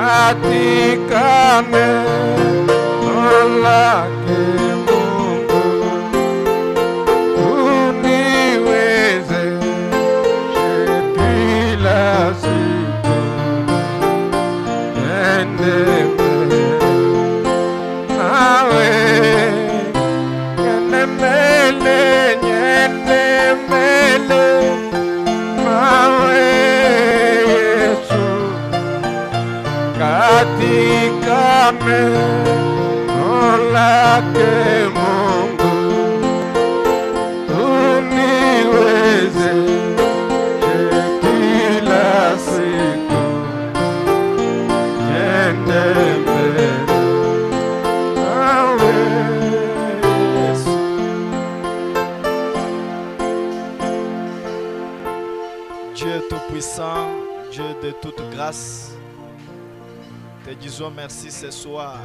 katika neno lake Mungu, uniwezeshe kila siku ende mbele nawe, ende mbele, ende mbele nawe Yesu, katika neno lake Mungu, uniwezeshe kila siku ende mbele nawe Yesu. Dieu Tout-Puissant, Dieu de toute grâce, te disons merci ce soir,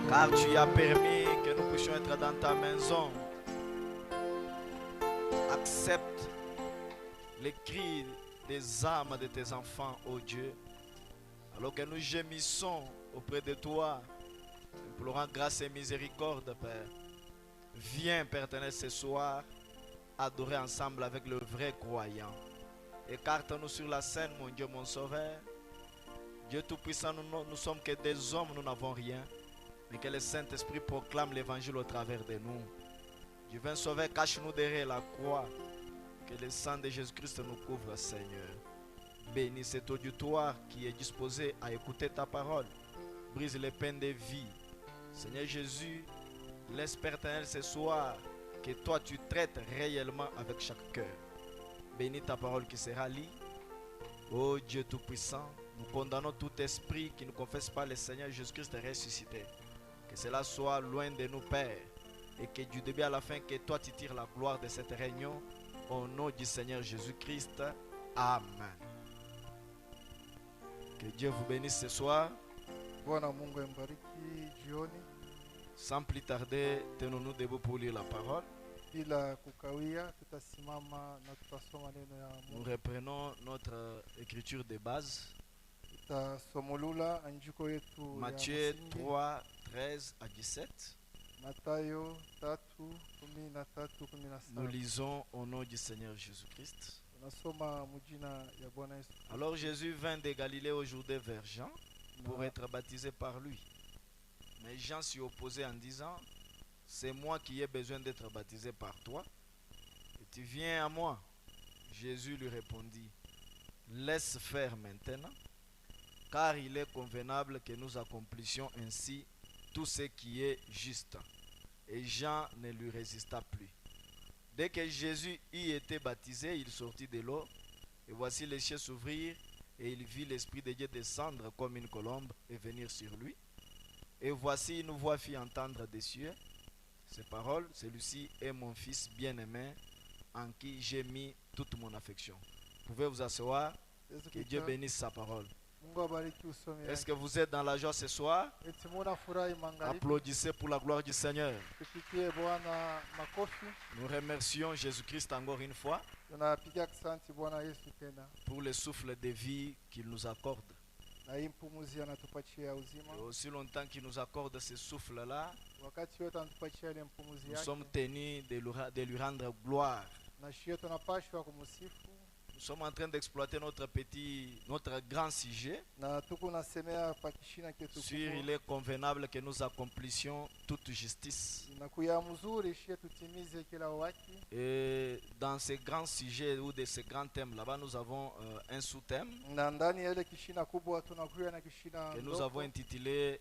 car tu as permis que nous puissions être dans ta maison. Accepte les cris des âmes de tes enfants, ô Dieu, alors que nous gémissons auprès de toi, implorant grâce et miséricorde, Père. Viens, Père éternel, ce soir, adorer ensemble avec le vrai croyant. Écarte-nous sur la scène, mon Dieu, mon Sauveur. Dieu Tout-Puissant, nous sommes que des hommes, nous n'avons rien. Mais que le Saint-Esprit proclame l'évangile au travers de nous. Divin Sauveur, cache-nous derrière la croix. Que le sang de Jésus-Christ nous couvre, Seigneur. Bénis cet auditoire qui est disposé à écouter ta parole. Brise les peines de vie. Seigneur Jésus, laisse Père éternel ce soir que toi tu traites réellement avec chaque cœur. Bénis ta parole qui sera lue. Ô Dieu Tout-Puissant, nous condamnons tout esprit qui ne confesse pas le Seigneur Jésus-Christ ressuscité. Que cela soit loin de nous, Père. Et que du début à la fin, que toi tu tires la gloire de cette réunion. Au nom du Seigneur Jésus-Christ. Amen. Que Dieu vous bénisse ce soir. Bwana Mungu ambariki jioni. Sans plus tarder, tenons-nous debout pour lire la parole. Bila kukawia, tutasimama na tutasoma neno ya Nous Mungu. reprenons notre écriture de base. Tutasomolula andiko yetu ya Matthieu msingi. 3, 13 à 17. Matayo 3:13-17. Nous lisons au nom du Seigneur Jésus-Christ. Tunasoma mujina ya Bwana Yesu. Alors Jésus vint de Galilée au Jourdain vers Jean pour Na- être baptisé par lui. Mais Jean s'y opposait en disant, c'est moi qui ai besoin d'être baptisé par toi, et tu viens à moi. Jésus lui répondit, laisse faire maintenant, car il est convenable que nous accomplissions ainsi tout ce qui est juste. Et Jean ne lui résista plus. Dès que Jésus y était baptisé, il sortit de l'eau, et voici les cieux s'ouvrir, et il vit l'Esprit de Dieu descendre comme une colombe et venir sur lui. Et voici une voix fit entendre des cieux ces paroles, celui-ci est mon fils bien-aimé, en qui j'ai mis toute mon affection. Vous pouvez vous asseoir, Yesu que Dieu Kristo, bénisse sa parole. Mungu abariki usomi Est-ce yake. que vous êtes dans la joie ce soir? Eti muna furahi magharibi. Applaudissez pour la gloire du Seigneur. Tupigie Bwana makofi. Nous remercions Jésus-Christ encore une fois Tunapigia asante Bwana Yesu tena. pour le souffle de vie qu'il nous accorde. Na hii mpumuzi anatupatia uzima. Et aussi longtemps qu'il nous accorde ce souffle-là, Wakati yote anatupatia ile mpumuzi nous yake. sommes tenus de lui rendre gloire. Na shio tunapashwa kumsifu. Nous sommes en train d'exploiter notre grand sujet Na tuko nasemea pakishina ketu sur il est convenable que nous accomplissions toute justice. inakuya mzuri shie tutimize kila wakati. Et dans ces grands sujets ou de ces grands thèmes là-bas, nous avons un sous-thème Na ndani ya ile kishina kubwa tunakuya na kishina que nous ndogo. avons intitulé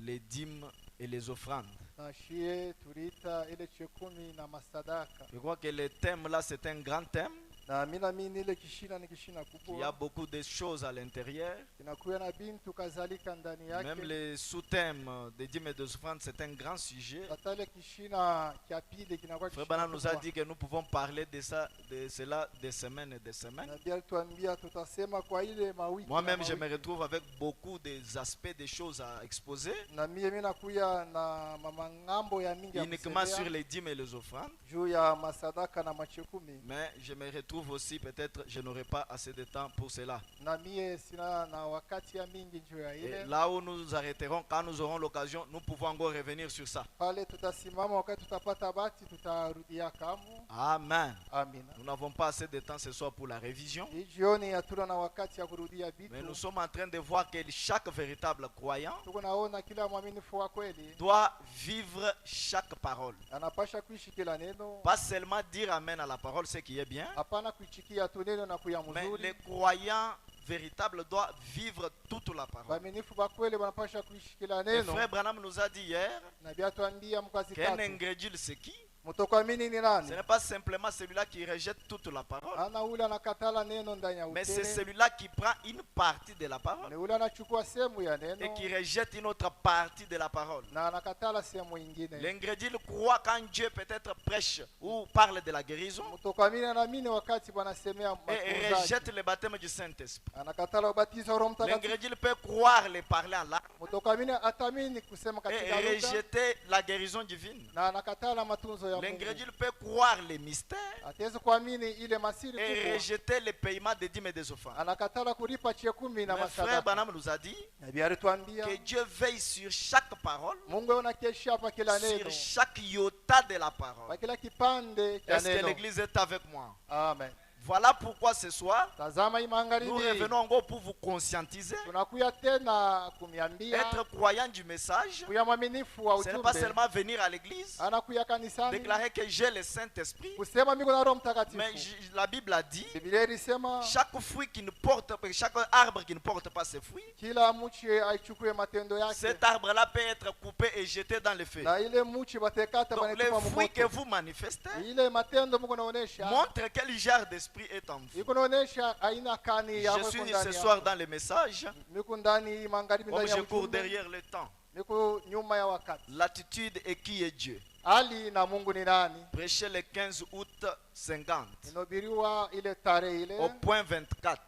les dîmes et les offrandes. Na shie tuliita ile chekumi na masadaka. Je crois que le thème là, c'est un grand thème. Na mina mini ile kishina ni kishina Il y a kubwa. beaucoup de choses à l'intérieur. Inakuya na bintu kazalika ndani yake. Même le sous-thème des dîmes et des offrandes, c'est un grand sujet. Hata ile kishina kia pili kinakuwa Frère kishina Bana nous a kubwa. dit que nous pouvons parler de cela des semaines et des semaines. Na bia tuambia tutasema kwa ile mawiki. Moi-même, na je me mawiki. retrouve avec beaucoup des aspects, des choses à exposer, Na mie mina kuya na mangambo ya mingi ya uniquement kusemea sur les dîmes et les offrandes. juu ya masadaka na machekumi. Mais je me retrouve trouve aussi, peut-être, je n'aurai pas assez de temps pour cela. na mie sina na wakati ya mingi juu ya Et ile. là où nous nous arrêterons, quand nous aurons l'occasion, nous pouvons encore revenir sur ça. Pale tutasimama wakati tutapata bahati, tutarudia kamu. Amen. Amina. Nous n'avons pas assez de temps ce soir pour la révision, Hii jioni hatuna na wakati ya kurudia mais nous vitu. sommes en train de voir que chaque véritable croyant Tuko naona kila mwaminifu wa kweli doit vivre chaque parole. anapasha kuishi kila neno, Pas seulement dire amen à la parole, ce qui est bien, hapana kuichikia tu neno na kuya mais les mzuri. croyants véritables doivent vivre toute la parole. Waaminifu wa kweli wanapasha kuishi kila Et neno. frère Branham nous a dit hier Na biatuambia mkazi qu'un tatu. ingrédule, c'est qui? Mtokuamini ni Ce nani? n'est pas simplement celui-là qui rejette toute la parole, Ana ule anakatala neno ndani ya mais c'est utele. celui-là qui prend une partie de la parole Ni ule anachukua sehemu ya et neno qui rejette une autre partie de la parole. na anakatala sehemu ingine. L'ingrédule croit quand Dieu peut-être prêche ou parle de la guérison Mtokuamini anaamini wakati banasemea et mafunzaji. rejette le baptême du Saint-Esprit. Anakatala ubatizo wa Roho Mtakatifu. L'ingrédule peut croire les parler en langue Mtokuamini atamini kusema katika et lugha rejeter la guérison divine. na anakatala matunzo ya Mungu. L'ingrédule peut croire les mystères Ataweza kuamini ile masiri et kubwa. rejeter le paiement des dîmes et des offrandes. Anakatala kulipa chekumi na Mais frère masadaka. Branham nous a dit Nabii alituambia que Dieu veille sur chaque parole, Mungu anakesha hapa kila sur neno, chaque iota de la kwa parole. kila kipande cha Est-ce que neno. l'église est avec moi? Amen. Voilà pourquoi ce soir, Tazama hii nous magharibi. revenons encore pour vous conscientiser. Tunakuya tena kumiambia Être croyant du message, kuya mwaminifu wa ce n'est pas ujumbe. seulement venir à l'église, Anakuya kanisani déclarer que j'ai le Saint-Esprit, kusema miko na Roho mais Mtakatifu. la Bible a dit, Biblia ilisema chaque fruit qui ne porte, chaque arbre qui ne porte pas ses fruits, kila mche aichukue matendo yake, cet arbre-là peut être coupé et jeté dans le feu. na ile mche batekata Donc les banatupa fruits que moto. vous manifestez Ile matendo Mungu naonesha montrent quel genre d'esprit est en vous. iko naonesha aina kani ya Je wewe suis ce ndani soir yako. dans le message, Miko ndani magharibi comme ndani ya je cours ujumbe. derrière le temps. Miko nyuma ya wakati. L'attitude est qui est Dieu. Ali na Mungu ni nani? Prêché le 15 août 50, Inobiriwa ile tarehe ile au point 24.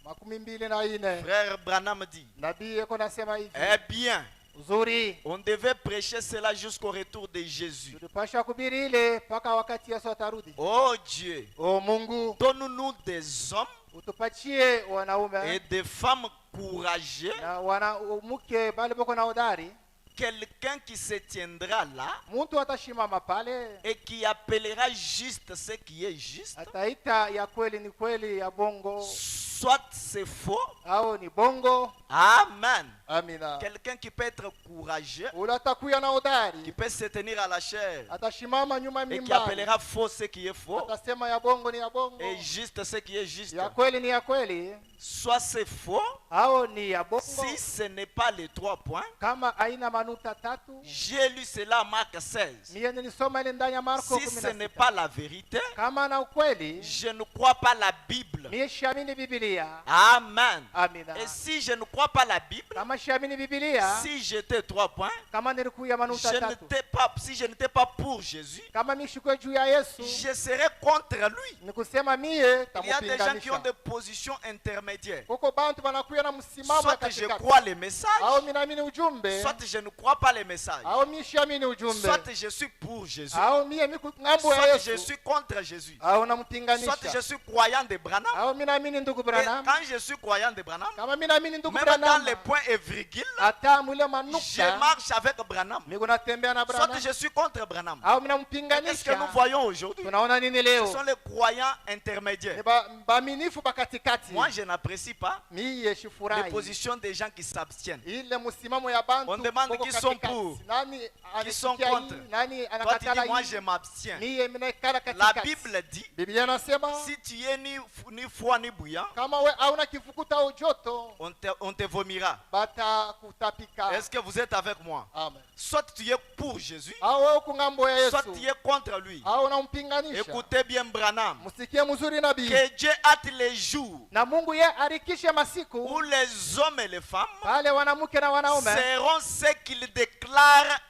24. Frère Branham dit, Nabii yako nasema hivi. eh bien, Uzuri on devait prêcher cela jusqu'au retour de Jésus. tulipasha kubiri ile mpaka wakati Yesu atarudi. Oh Dieu, O Mungu, donne-nous des hommes utupatie wanaume et des femmes courageux, na wanamke bale boko na udari. quelqu'un qui se tiendra là Mtu atashimama pale et qui appellera juste ce qui est juste, ataita ya kweli ni kweli, ya bongo soit c'est faux. au ni bongo. Amen. Amina. Quelqu'un qui peut être courageux, Ule atakuya na qui udari, peut se tenir à la chair atashimama nyuma et qui mimbari, appellera faux ce qui est faux atasema ya bongo ni ya bongo, et juste ce qui est juste. ya kweli ni ya kweli, Soit c'est faux, au ni ya bongo. si ce n'est pas les 3 points. Kama aina manuta tatu, J'ai lu cela à Marc 16. mie nilisoma ile ndani ya Marko Si ce 16. n'est pas la vérité, Kama na ukweli, je ne crois pas la Bible. mie siamini Biblia. Amen. Amina. Et si je ne crois pas la Bible, Kama siamini Biblia, si j'étais 3 points, kama nilikuya manuta tatu, si je n'étais pas pour Jésus, kama mishukwe juu ya Yesu, je serais contre lui. nikusema mie Il y a des gens qui ont tamupinganisha. des positions intermédiaires. Kuko bantu banakuya na msimamo ya Soit je katikati. crois les messages, Au minaamini ujumbe, soit je ne crois pas les messages. au mi siamini ujumbe, Soit je suis pour Jésus, au mie miku ngambo ya soit je Yesu, suis contre Jésus. au Soit nampinganisha. je suis croyant de Branham. Au minaamini ndugu Et Branham, quand je suis croyant de Branham, kama minaamini ndugu même dans Branham, les points et virgules, hata mule je manukta, marche avec Branham. miko natembea na Soit Branham, je suis contre Branham. au Et qu'est-ce que nous minampinganisha. voyons aujourd'hui? Tunaona nini Ce leo? sont les croyants Ni intermédiaires. baaminifu bakatikati. Moi, je n'apprécie pas Mie les shifurahi positions des gens qui s'abstiennent. ile msimamo ya bantu. On demande boko qui sont katikati. pour, Nani qui sont anasikia contre. hii, nani Toi, tu anakatala dis, moi, hii. je m'abstiens. Mie minaikala La katikati. Bible dit, Biblia nasema si tu es ni froid ni bouillant, kama we hauna kifukuta au joto on te vomira. batakutapika. Est-ce que vous êtes avec moi? Amen. Soit tu es pour Jésus, Au wewe uko ngambo ya soit Yesu, tu es contre lui. au unampinganisha. Écoutez bien Branham. Msikie mzuri nabii. Que Dieu hâte les jours Na Mungu ye arikishe masiku où les hommes et les femmes pale wanamke na wanaume seront ce qu'ils déclarent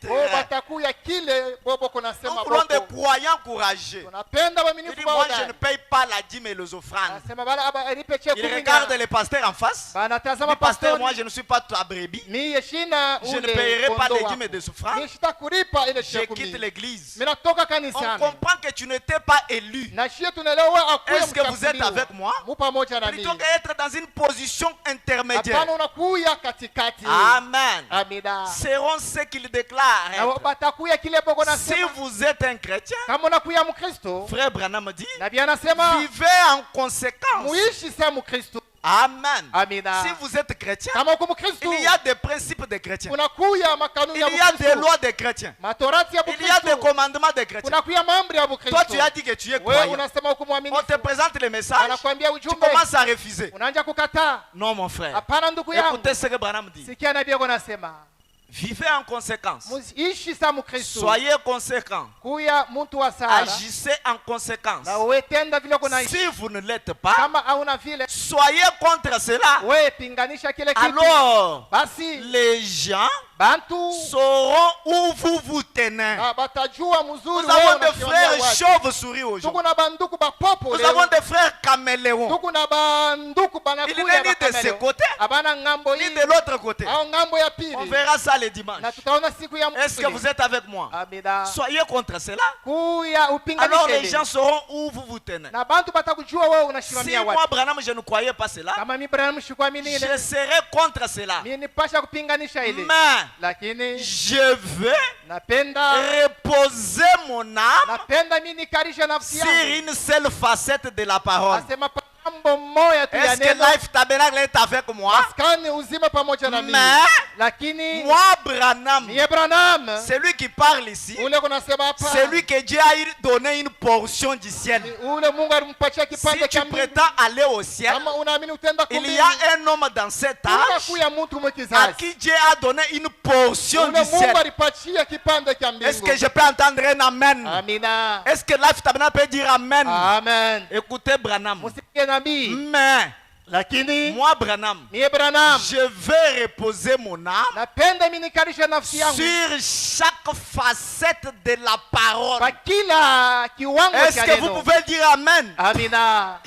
bo être. batakuya kile bobo kunasema Nous voulons des boko croyants courageux. tunapenda Il waaminifu dit, ba moi je ne hodari. paye pas la dîme et les offrandes. Anasema bala alipe Il chekumi regarde na les pasteurs en face. banatazama Le pasteur, pastor, moi je ne suis pas ta brebis. mie shina Je ne ule payerai pas kondoo les wako. dîmes et des offrandes. Mie shitakulipa ile Je quitte chekumi. l'église. Mimi natoka On kanisani. comprend que tu n'étais pas élu. Na shie tunaelewa akuya Est-ce que vous êtes mchaguliwa. avec moi? Mu pamoja na Plutôt mimi. qu'être dans une position intermédiaire. Hapana unakuya katikati. Amen. Amina. Seront ceux qui le déclarent. Na batakuya kile boko Si nasema. vous êtes un chrétien, Kama unakuya Mkristo, frère Branham dit, nabii anasema vivez en conséquence. muishi sa Mkristo. Amen. Amina. Si vous êtes chrétien, Kama uko Mkristo, il y a des principes des chrétiens. unakuya makanuni ya Il y a des Mkristo. lois des chrétiens. Matorati ya Il y a des Mkristo. commandements des chrétiens. Unakuya mambo ya Mkristo. Toi, tu as dit que tu es Wewe croyant. unasema uko On te mwaminifu. présente le message, Anakuambia tu ujumbe. commences à refuser. Unaanza kukataa. Non, mon frère. Hapana ndugu yangu. Écoutez ce que Branham dit. Sikia nabii yako nasema. Vivez en conséquence. Ishi sa Mkristo. Soyez conséquents. Kuya mtu wa sala. Agissez en conséquence. Na wewe tenda vile uko naishi. Si vous ne l'êtes pas, Kama hauna vile, soyez contre cela. wewe pinganisha kile kitu. Alors, Basi les gens bantu sauront où vous vous tenez. na batajua mzuri Nous avons wewe des unasimamia frères wapi. chauves-souris aujourd'hui. Tuko na banduku bapopo Nous avons leo. des frères caméléons. Tuko na banduku Il n'est banakuya ni de ce côté, abana ngambo ni hii de l'autre côté. au ngambo ya pili. On verra ça le dimanche. Na tutaona siku ya Est-ce que vous êtes avec moi? Amina. Soyez contre cela. Kuya Alors upinganishe les ile. gens sauront où vous vous tenez. Na bantu batakujua wewe Si unasimamia moi, wapi. Branham, je ne croyais pas cela, Kama mimi Branham sikuamini ile. je serais contre cela. Mimi nipasha kupinganisha ile. Mais Lakini je veux napenda reposer mon âme napenda mimi nikarisha nafsi sur yangu. une seule facette de la parole. Asema pambo moja tu ya Est-ce que neno. Life Tabernacle est avec moi? Maskani uzima pamoja na mimi. Mais Lakini moi, Branham, mie Branham celui qui parle ici, ule kunasema hapa. celui que Dieu a donné une portion du ciel. Ule Mungu alimpatia Si kipande tu cha mbingu. prétends aller au ciel, Kama unaamini utenda il kumbingu. y a un homme dans cet âge Kuya mtu à mwekizazi. qui Dieu a donné une portion Ule du ciel. Mungu alipatia kipande cha Est-ce mbingu. que je peux entendre un amen? Amina. Est-ce que Life Tabernacle peut dire amen? Amen. Écoutez Branham. Musikie nabii. Mais Lakini moi, Branham, mie Branham je veux reposer mon âme napenda mimi nikarisha nafsi yangu sur chaque facette de la parole. kwa kila kiwango Est-ce cha que vous neno. pouvez dire amen? Amina.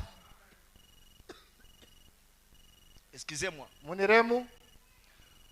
Excusez-moi. Muniremu.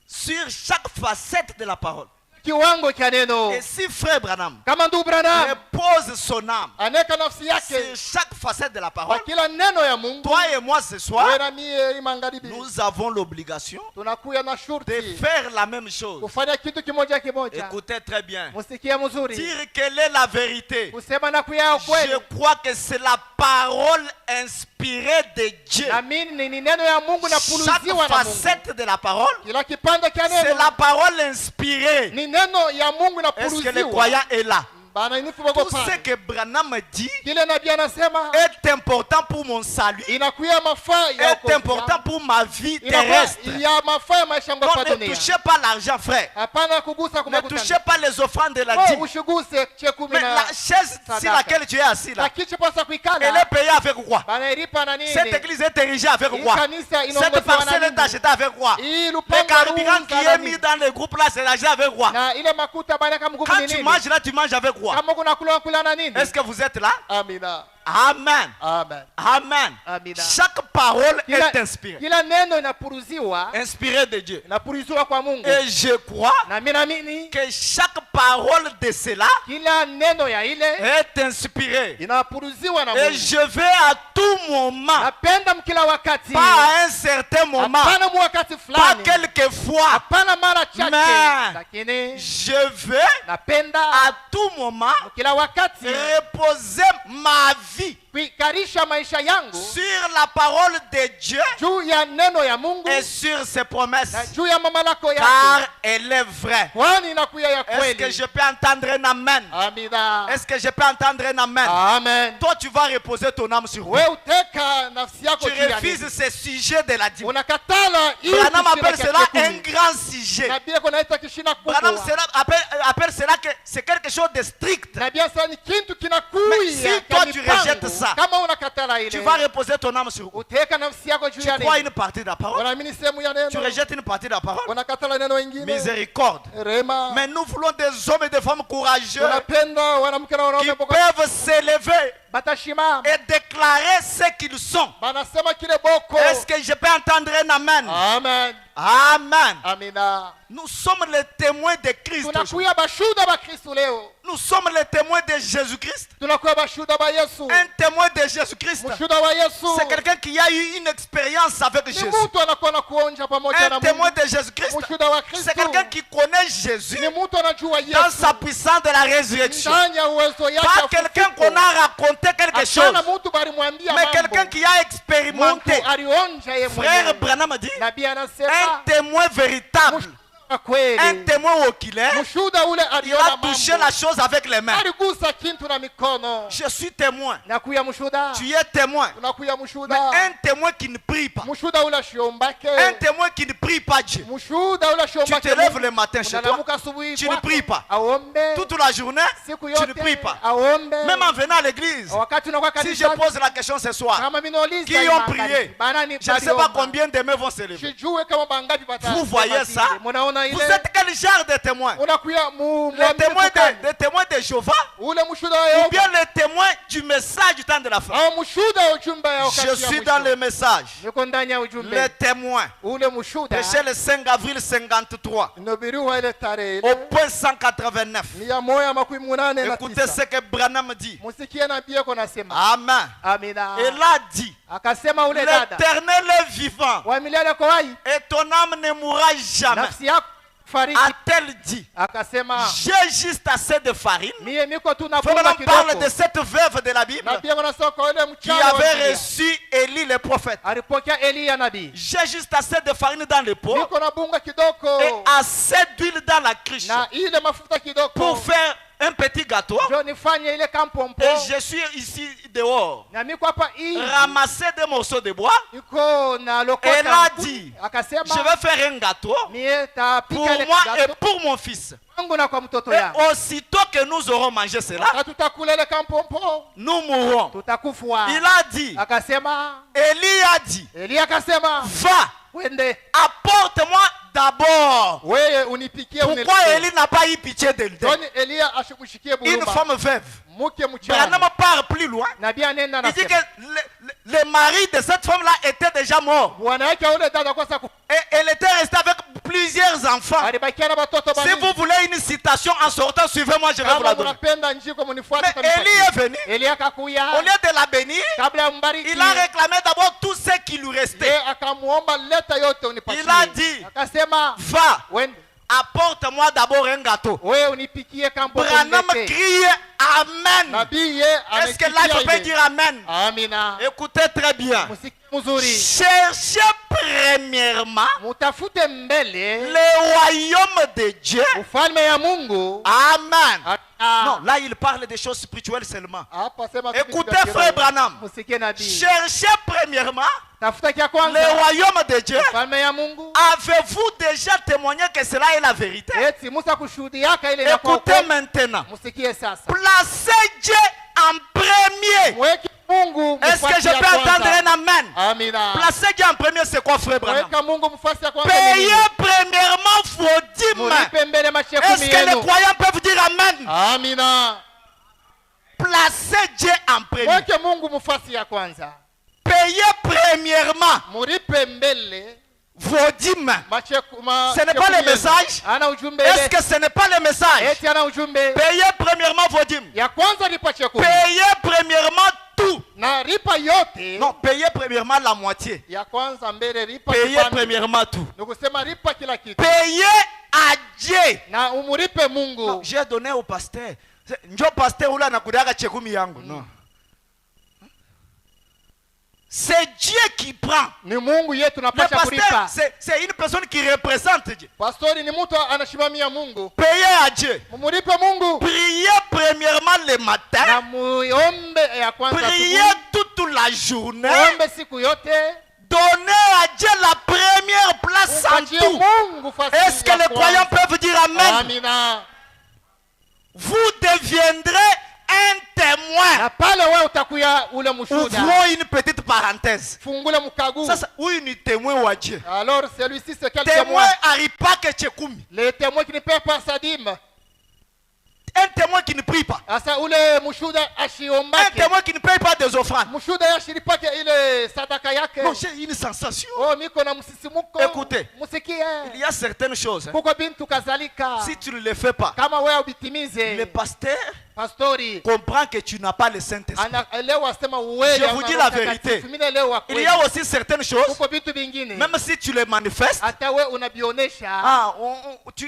Sur chaque facette de la parole. Kiwango cha neno. Et si frère Branham Kama ndugu Branham repose son âme aneka nafsi sur yake chaque facette de la kwa parole, kila neno ya Mungu. toi et moi ce soir, Wewe na mie magharibi. nous avons l'obligation Tunakuya na de shurti faire la même chose. kufanya kitu kimoja kimoja. Écoutez très bien. Musikie mzuri. Dire quelle est la vérité. Kusema na kuya ukweli. Je crois que c'est la parole inspirée de Dieu. Na mimi ni neno ya Mungu na Chaque puluziwa na Mungu. facette de la parole, Kila kipande cha c'est neno la parole inspirée. ni neno ya Mungu na Est-ce que le puluziwa. croyant est là? Bana inifu Tout bako ce pa. que Branham dit Kile nabii anasema est important pour mon salut, inakuya mafaa ya est important pour ma vie Inakuwa terrestre. ya mafaa ya maisha yangu Donc hapa ne dunia. touchez pas l'argent, frère. Hapana kugusa Ne kumakutana. touchez pas les offrandes de la Wewe dîme. ushiguse chekumi Mais na la chaise sur sadaka. laquelle tu es assis là, na kichi pasa elle kuikala. est payée avec quoi? Bana ilipa na nini? Cette église est érigée avec Hii quoi? kanisa Cette inaongozwa parcelle na est nini? achetée avec quoi? Hii Le lupango carburant qui ruhusa na est mis nini? dans le groupe là, c'est l'argent avec quoi? Na ile makuta bana kama nguvu Quand ni tu nini? manges là, tu manges avec quoi? Kama kuna kula na nini? Est-ce que vous êtes là? Amina. Amen. Amen. Amen. Amina. Chaque parole Kila, est inspirée. kila neno inapuruziwa, Inspirée de Dieu. inapuruziwa kwa Mungu. Et je crois Na mimi naamini que chaque parole de cela kila neno ya ile est inspirée. inapuruziwa na Et Mungu. je vais à tout moment, Napenda mkila wakati. pas à un certain moment, Hapana wakati pas fulani. quelquefois, Hapana mara chache. Mais- Lakini je veux napenda à tout moment kila wakati reposer ma vie kuikarisha maisha yangu sur la parole de Dieu juu ya neno ya Mungu et sur ses promesses, na juu ya mamalako car yake, elle est vraie. kwani inakuya ya Est-ce que kweli. je peux entendre un amen? Amina. Est-ce que je peux entendre un amen? Amen. Toi, tu vas reposer ton âme sur Wewe moi. uteka nafsi yako Tu juu ya refuses nini? ce sujet de la dîme. Unakatala hii Branham kishina appelle cha cela un chekumi. grand sujet. Na pia kunaita kishina Branham kubwa. appelle cela que c'est quelque chose de strict. Na pia sasa ni kitu Mais kinakuya si toi tu rejettes ça, kama unakatala katala Tu ile vas reposer ton âme sur quoi? uteka nafsi yako juu Tu ya crois nini? une partie de la parole? Unaamini sehemu ya Tu neno, rejettes une partie de la parole? unakatala neno ingine. Miséricorde. Rema, Mais nous voulons des hommes et des femmes courageux tunapenda wanamke na qui wanaume peuvent s'élever batashimama et déclarer ce qu'ils sont. banasema kile boko. Est-ce que je peux entendre un amen? Amen, Amen. amina. Nous sommes les témoins de Christ. aujourd'hui. Tunakuya bashuda ba Kristo leo, Nous sommes les témoins de Jésus-Christ. tunakuya bashuda ba Yesu. Un témoin de Jésus-Christ, Mushuda wa Yesu c'est quelqu'un qui a eu une expérience avec ni Jésus. mtu anakuwa na kuonja pamoja na Un témoin Mungu. de Jésus-Christ, Mushuda wa Kristo c'est quelqu'un qui connaît Jésus ni mtu anajua dans Yesu sa puissance de la résurrection. ndani ya uwezo yake. Pas ya quelqu'un ufufuko. qu'on a raconté quelque chose, Hapana mtu balimwambia mais mambo. quelqu'un qui a expérimenté. Mtu alionja yeye Frère mwenyewe. Branham dit, Nabii un anasema témoin véritable, wa kweli, un témoin oculaire, mshuhuda ule il aliona a touché mambo, la chose avec les mains. aligusa kintu na mikono. Je suis témoin. Nakuya mshuhuda, Tu es témoin. unakuya Mais mshuhuda, un témoin qui ne prie pas. mshuhuda ule ashiombake, Un témoin qui ne prie pas Dieu. mshuhuda ule Tu ashiombake. te lèves le matin chez toi, Unalamuka asubuhi tu ne kwako, pries pas. aombe Toute la journée, siku tu ne yote, pries pas. aombe. Même en venant à l'église, Wakati unakuwa si je kanisani, pose la question ce soir, kama mimi nauliza qui ont imani, prié? banani je ne sais pas baliomba. combien de mains vont se lever. Sijue kama bangapi bata. Vous voyez ça? Munaona Vous ile? êtes quel genre de témoin? Unakuya Les témoins de Jéhovah ule mshuhuda wa ou Yehova bien les témoins du message du temps de la fin? au mshuhuda wa ujumbe ya wakati Je ya suis mwisho. dans le message. Niko ndani ya ujumbe. Les témoins. Ule mshuhuda Péché le 5 avril 53 inabiriwa ile tarehe au ile point 189. 189. Écoutez ce que Branham dit. Musikie nabii yako nasema. Amen. Amina. Et là dit, Akasema ule dada, l'Éternel est vivant wa milele kwa hai, et ton âme ne mourra jamais. nafsi yako fariki. A-t-elle dit, Akasema j'ai juste assez de farine? mie miko tu na Frère bunga Branham parle kidogo. de cette veuve de la Bible Nabii anasema kwa ule qui mchana wa avait Biblia. reçu Élie le prophète. Alipokea Eliya nabii. J'ai juste assez de farine dans le pot Niko na bunga kidogo et assez d'huile dans la cruche na ile mafuta kidogo. pour faire un petit gâteau. Ndio nifanye ile kampompo. Et je suis ici dehors, Na miko hapa hii ramasser des morceaux de bois. iko na Et lokota. là dit, Akasema je vais faire un gâteau mie tapika pour ile moi et gâteau pour mon fils. wangu na kwa mtoto Et yangu. aussitôt que nous aurons mangé cela, Na tutakula ile kampompo nous mourrons. tutakufwa. Il a dit, Akasema Élie a dit, Eliya akasema va, wende apporte-moi d'abord. wewe unipikie Pourquoi uniletee. Élie n'a pas eu pitié d'elle? Doni Eliya ashikushikie Une buluma. femme veuve. Mke Branham mchana. part plus loin. Nabii anenda Il dit que anasema le mari de cette femme-là était déjà mort. bwana yake ule dada kosa Et elle était restée avec plusieurs enfants. alibakia na watoto Si bani. vous voulez une citation en sortant, suivez-moi, je vais vous la Kama donner. mnapenda njiko mnifuate Mais Élie est venu. Eliya Au akakuya lieu de la bénir, kabla ya mbariki. il a réclamé d'abord tout ce qui lui restait. Yeye akamuomba leta yote unipatie. Il a dit, Akasema va, wende apporte-moi d'abord un gâteau. wewe unipikie kampo. Branham crie Amen. Nabii ye Est-ce que là je peux dire Amen? Amina. Écoutez très bien. Musiki mzuri. Cherchez premièrement Mutafute mbele le royaume de Dieu. ufalme ya Mungu. Amen. Ah. Non, là il parle des choses spirituelles seulement. Hapa sema Écoutez frère Branham. Musikie nabii. Cherchez premièrement Tafuta kia le kwanza royaume de Dieu. ufalme ya Mungu. Avez-vous déjà témoigné que cela est la vérité? Eti Musa kushuhudiaka ile ya kwa Écoutez ukweli. maintenant. Musikie sasa. Placez Dieu en premier. Mweke Mungu Est-ce que mfasi je ya peux entendre kwanza. un amen? Amina. Placez Dieu en premier, c'est quoi frère Branham? Mweka Mungu mfasi ya kwanza. Payez premièrement vos dîmes. Mulipe mbele masheku Est-ce que les yenu. croyants peuvent dire amen? Amina. Placez Dieu en premier. Mweke Mungu mfasi ya kwanza. Payez premièrement Mulipe mbele vos dîmes. masheku Ce n'est pas le message. Ana ujumbe Est-ce ile. que ce n'est pas le message? Eti ana ujumbe. Payez premièrement vos dîmes. Ya kwanza lipa cheku. Payez premièrement tout. Na lipa yote. Non, payez premièrement la moitié. Ya kwanza mbele lipa Payez kipande. premièrement tout. Nikusema lipa kila kitu. Payez à Dieu. Na umuripe Mungu. Non, j'ai donné au pasteur. Njo pasteur ula nakudaga chekumi yangu. Non. C'est Dieu qui prend. Ni Mungu yetu Le napasha pasteur, kulipa. c'est une personne qui représente Dieu. Pastori ni mtu anashimamia Mungu. Payez à Dieu. Mumuripe Mungu. Priez premièrement le Na matin. muombe ya kwanza Priez asubuhi. toute la journée. Muombe siku yote. Donnez à Dieu la première place en Upatie tout. Mungu fasi Est-ce que ya les croyants kwanza. peuvent dire amen? Amina. Vous deviendrez un témoin. Na pale wewe kuya ule mushuda. Ouvrons une petite parenthèse. Fungule mukagu. Ça, oui, nous témoin ou Dieu. Alors celui-ci c'est quel Témoin témoin? Aripake Tchekumi. Le témoin qui ne paie pas sa dîme. Un témoin qui ne prie pas. Asa ule mushuda Un ashiombake. témoin qui ne paye pas des offrandes. Mushuda yashiripake ile sadaka yake. Non, j'ai une sensation. Oh miko na msisimuko. Écoutez. Musikie. Il y a certaines choses. Kuko bintu kazalika. Si tu ne le fais pas, Kama wewe le ubitimize. pasteur Pastori. comprend que tu n'as pas le Saint-Esprit. Anaelewa sema uwewe. Je vous dis la vérité. Il y a aussi certaines choses, Kuko bintu bingine. même si tu les manifestes, Hata wewe unabionesha.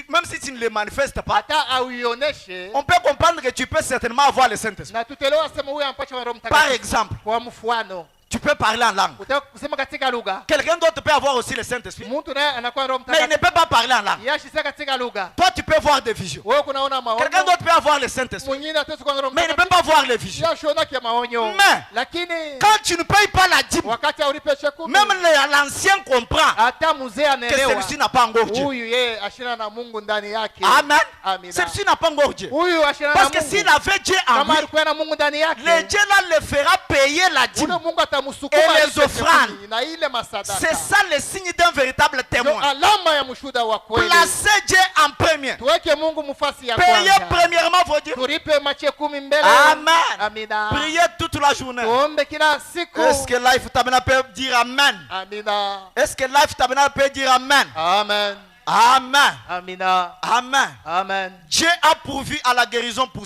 même si tu ne les manifestes pas, Hata auioneshe. on peut comprendre que tu peux certainement avoir le Saint-Esprit. Na tutelewa sema huyu ampacha wa Roho Par Mtakatifu. exemple, Kwa mfano. tu peux parler en langue. Utaka kusema katika lugha. Quelqu'un d'autre peut avoir aussi le Saint-Esprit, Mtu naye anakuwa Roho mais il ne Mtakatifu. peut pas parler en langue. Yashisa katika lugha. Toi, tu peux voir des visions. Wewe kunaona maonyo. Quelqu'un d'autre peut avoir le Saint-Esprit, Mwingine ataweza kuwa na Roho mais il ne peut Mtakatifu. pas voir les visions. Yashona kia maonyo. Mais, Lakini quand tu ne payes pas la dîme, wakati aulipe chekumi. même l'ancien comprend Hata mzee que anaelewa. celui-ci n'a pas encore Dieu. Huyu yeye ashina na Mungu ndani yake. Amen. Amina. Celui-ci n'a pas encore Dieu. Huyu ashina na Parce que Mungu. s'il avait Dieu en Kama lui, alikuwa na Mungu ndani yake. le Dieu là le fera payer la dîme. Ule Mungu atamsukuma Et les alipe offrandes. chekumi na ile masadaka. C'est ça le signe d'un véritable Ndio témoin. alama ya mshuhuda wa kweli. Placez Dieu en premier. Tuweke Mungu mfasi ya Payez kwanza. premièrement vos dîmes. Tulipe machekumi mbele. Amen. Amina. Priez toute la journée. Tuombe kila siku. Est-ce que Life Tabernacle peut dire Amen? Amina. Est-ce que Life Tabernacle peut dire Amen? Amen. Amen. Amina. Amen. Amen. Dieu a pourvu à la guérison pour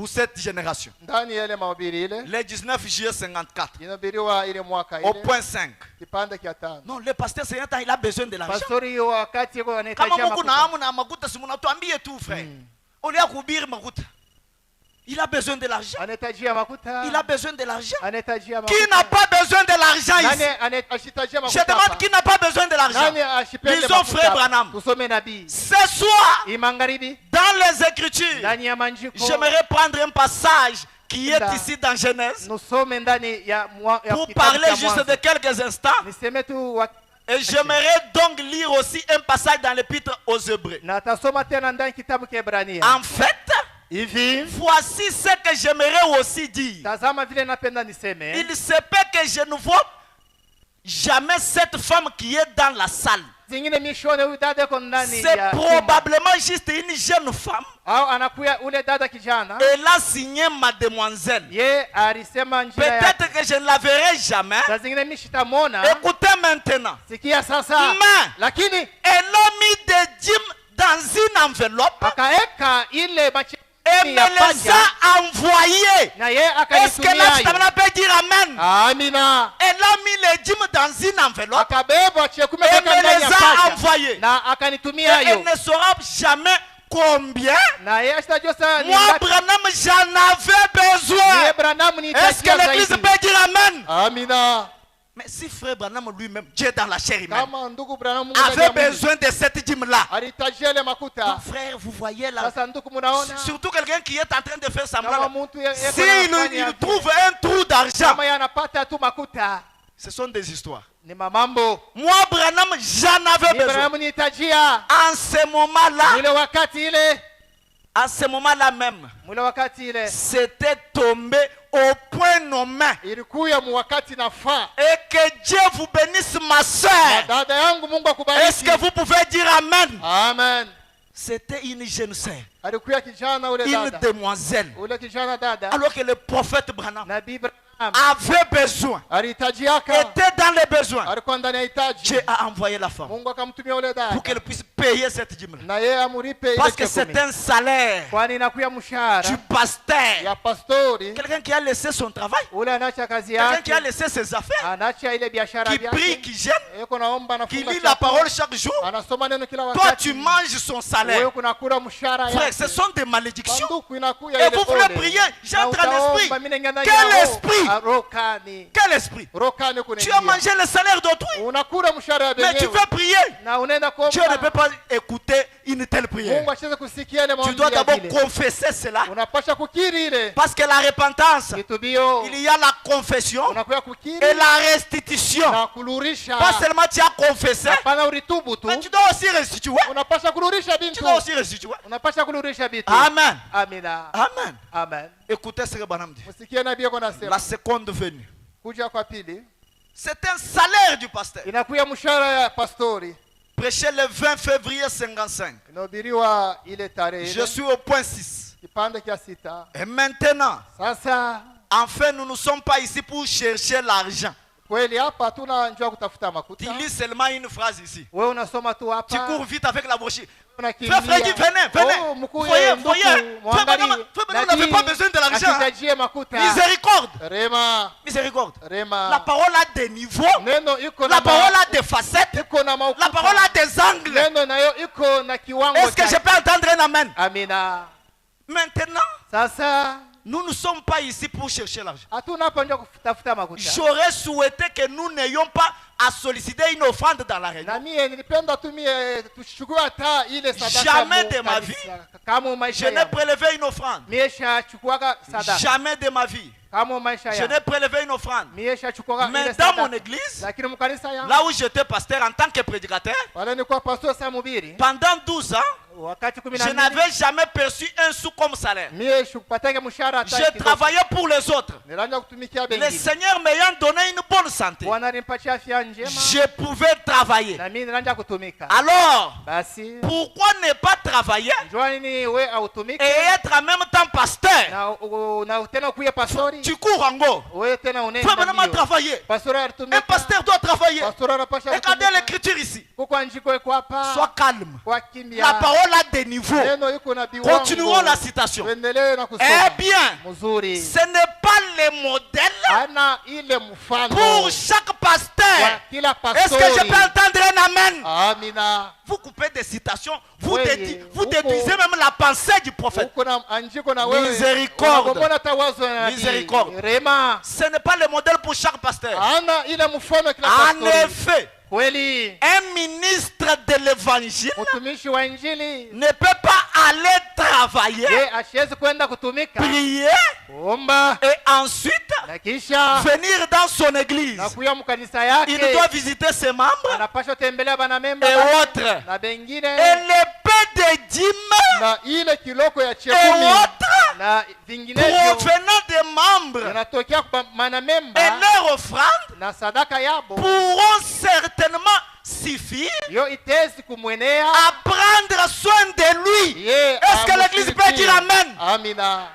cette génération. Ndani ya ile mahubiri ile Le 19 juillet 54. inahubiriwa ile mwaka Au ile point 5. kipande cha 5. Non, le pasteur Seigneur, il a besoin de l'argent. Pastori hiyo wakati yuko Kama anahitaji Mungu na makuta. hamu na makuta si munatuambie tu frère. Au lieu ya kuhubiri makuta. Il a besoin de l'argent. Anahitaji makuta. Il a besoin de l'argent. Anahitaji Qui n'a pas besoin de l'argent Nani ici? anahitaji Je makuta? demande qui n'a pas besoin de l'argent. Nani ashipende Lisons makuta? frère Branham. Tusome nabii. Ce soir, Imangaribi dans les Écritures, ndani ya manjiko. j'aimerais prendre un passage qui est Da. ici dans Genèse Nusome ndani ya pour kitabu parler cha juste Mwanzo. de quelques instants. Niseme tu wa- Et j'aimerais donc lire aussi un passage dans l'Épître aux Hébreux. na tasoma tena ndani kitabu cha Ibrania. En fait, Hivi voici ce que j'aimerais aussi dire. tazama vile napenda niseme. Il se peut que je ne vois jamais cette femme qui est dans la salle. Zingine mishone huyu dada yuko ndani C'est ya chumba. probablement juste une jeune femme. Au anakuya ule dada kijana. Elle a signé mademoiselle. Ye alisema njia ya. Peut-être que je ne la verrai jamais. Saa zingine mimi sitamwona. Écoutez maintenant. Sikia sasa. Mais Lakini elle a mis des dîmes dans une enveloppe akaeka ile machi et me ya les panja a envoyées. na ye Est-ce que akanitumia là, hayo. tu peut dire Amen? Amina. Elle a mis les dîmes dans une enveloppe Akabeba chekume et kaka me ndani les ya a panja envoyées. na Et akanitumia elle hayo. ne saura jamais combien. Na ye asitajua sasa ni Moi, ngapi. Branham, j'en avais besoin. Ye Branham ni Est-ce que tajia l'église zaidi. peut dire Amen? Amina. Mais si frère Branham lui-même, Dieu dans la chair humaine, Kama ndugu Branham Mungu ndani avait ya mwili, besoin de cette dîme-là. alitajia ile makuta. Donc, frère, vous voyez là, Sasa ndugu munaona surtout quelqu'un qui est en train de faire kama semblant. mtu yeko S'il anafanya il trouve un trou d'argent, kama yanapata tu makuta ce sont des histoires. ni mamambo. Moi, Branham, j'en avais besoin. Ibrahimu ni tajia. En ce moment-là, Mule wakati ile, à ce moment-là même, mule wakati ile c'était tombé au point nommé. ilikuya mu wakati nafaa. Et que Dieu vous bénisse, ma Na soeur. dada yangu Mungu Est-ce akubariki. que vous pouvez dire Amen? Amen. C'était une jeune sœur, Alikuya kijana ule une dada. demoiselle. Ule kijana dada. Alors que le prophète Branham Nabii Branham avait besoin, alihitajiaka. était dans les besoins. Alikuwa ndani ya hitaji. Dieu a envoyé la femme Mungu akamtumia ule pour dada. qu'elle puisse payer cette dîme. Na yeye amuripe ile Parce que c'est chekumi. un salaire Kwani inakuya mshahara du pasteur. ya pastori. Quelqu'un qui a laissé son travail, Ule anacha kazi quelqu'un qui a yake. laissé ses affaires, Anacha ile biashara qui prie, yake. qui gêne, Yuko naomba na qui funga lit la chakula. parole chaque jour. Anasoma neno kila Toi, wakati. tu manges son salaire. Wewe kunakula mshahara Frère, yake. ce sont des malédictions. Banduku inakuya Et ile vous voulez pole. prier, j'ai Na un grand esprit. utaomba, mimi ningana Quel yao. esprit? Rokani. Quel esprit? Rokani Tu kunaingia. as mangé le salaire d'autrui, Unakula mshahara ya mais tu wenyewe. veux prier. Na unaenda Dieu ne peut kuomba. pas écouter une telle prière. Mungu acheze kusikia ile Tu maombi dois ya d'abord vile. confesser cela. Unapasha kukiri ile Parce que la repentance, kitubio, il y a la confession unakuya kukiri et la restitution. na kulurisha. Pas seulement tu as confessé, Hapana uritubu tu, mais tu dois aussi restituer. unapasha kulurisha Tu bintu, dois aussi restituer. unapasha kulurisha bitu. Amen. Amina, Amen. amen. Écoutez ce que Branham dit. Musikie nabii yako nasema, La seconde venue. kuja kwa pili C'est un salaire du pasteur. inakuya mshahara ya pastori. Prêché le 20 février 55. Inahubiriwa ile tarehe Je suis au point 6. kipande cha 6. Et maintenant, Sasa enfin, nous ne sommes pas ici pour chercher l'argent. kweli hapa hatuna njoo kutafuta Tu makuta. lis seulement une phrase ici. Wewe unasoma tu Tu hapa, cours vite avec la brochure. unakimbia. Frère Freddy, venez, venez. Oh, mkuu Voyez, ya voyez. ndugu, mwangalie. Vous n'avez pas besoin de l'argent. Akitajie makuta. Miséricorde. Rema, Miséricorde. rema. La parole a des niveaux. Neno iko La na parole a des facettes. iko na maukuta. La parole a des angles. Neno nayo iko na kiwango Est-ce que je peux entendre un amen? Amina. Maintenant, Sasa nous ne sommes pas ici pour chercher l'argent. hatuna hapa njoo kutafuta makuta. J'aurais souhaité que nous n'ayons pas à solliciter une offrande dans la réunion. Na mie nilipenda tumie tuchukue hata ile sadaka. Jamais mu de ma kanisa. vie, Kama Je maisha n'ai yangu. prélevé une offrande. Mie shachukuaga sadaka. Jamais de ma vie. Kama maisha Je yangu. n'ai prélevé une offrande. Mie shachukuaga ile Mais dans sadaka. mon église, Lakini mkanisa yangu. là où j'étais pasteur en tant que prédicateur, Wale nilikuwa pastor sa mhubiri. pendant 12 ans, Wakati je 12 n'avais jamais perçu un sou comme salaire. mie shukupatake mshahara hata Je kidogo. travaillais pour les autres. Nilianza kutumikia Le bengine. Seigneur m'ayant donné une bonne santé, Bwana alinipatia afya njema je pouvais travailler. na mimi nilianza kutumika. Alors, Basi pourquoi ne pas travailler njoo nini we autumike et être en même temps pasteur? na tena kuya pastori Tu cours en go. wewe tena Il faut vraiment unaenda travailler. pastori Un alitumika. pasteur doit travailler. Pastori anapasha Regardez kutumika. l'écriture ici. Kuko andiko iko hapa Sois calme. kwa La kimbia. parole a des niveaux. Neno iko na biwango. Continuons la citation. Tuendelee na Eh kusoma. bien, Mzuri. ce n'est pas le modèle Ana ile mfano pour chaque kwa pasteur. kila Est-ce que je pastori. peux entendre un amen? Amina. Vous coupez des citations, vous, Oui, vous uko- déduisez même la pensée du prophète. Uko na andiko na wewe. Miséricorde. Unagomona tawazo na nabii. Miséricorde. Rema. Ce n'est pas le modèle pour chaque pasteur. Ana ile mfano kila En pastori. effet, Kweli un ministre de l'évangile mtumishi wa injili ne peut pas aller travailler, ye ashiwezi kwenda kutumika prier kuomba et ensuite na kisha venir dans son église. na kuya mkanisa Il yake. doit visiter ses membres Anapaswa tembelea banamemba et bake autres. na bengine Et le peu de dîmes na ile kiloko ya et chekumi autres na vinginevyo provenant des membres yanatokea kwa manamemba et leur offrande na sadaka yabo pourront certainement suffire yo itezi kumwenea à prendre soin de lui. ye. Est-ce que l'église peut dire amen? Amina.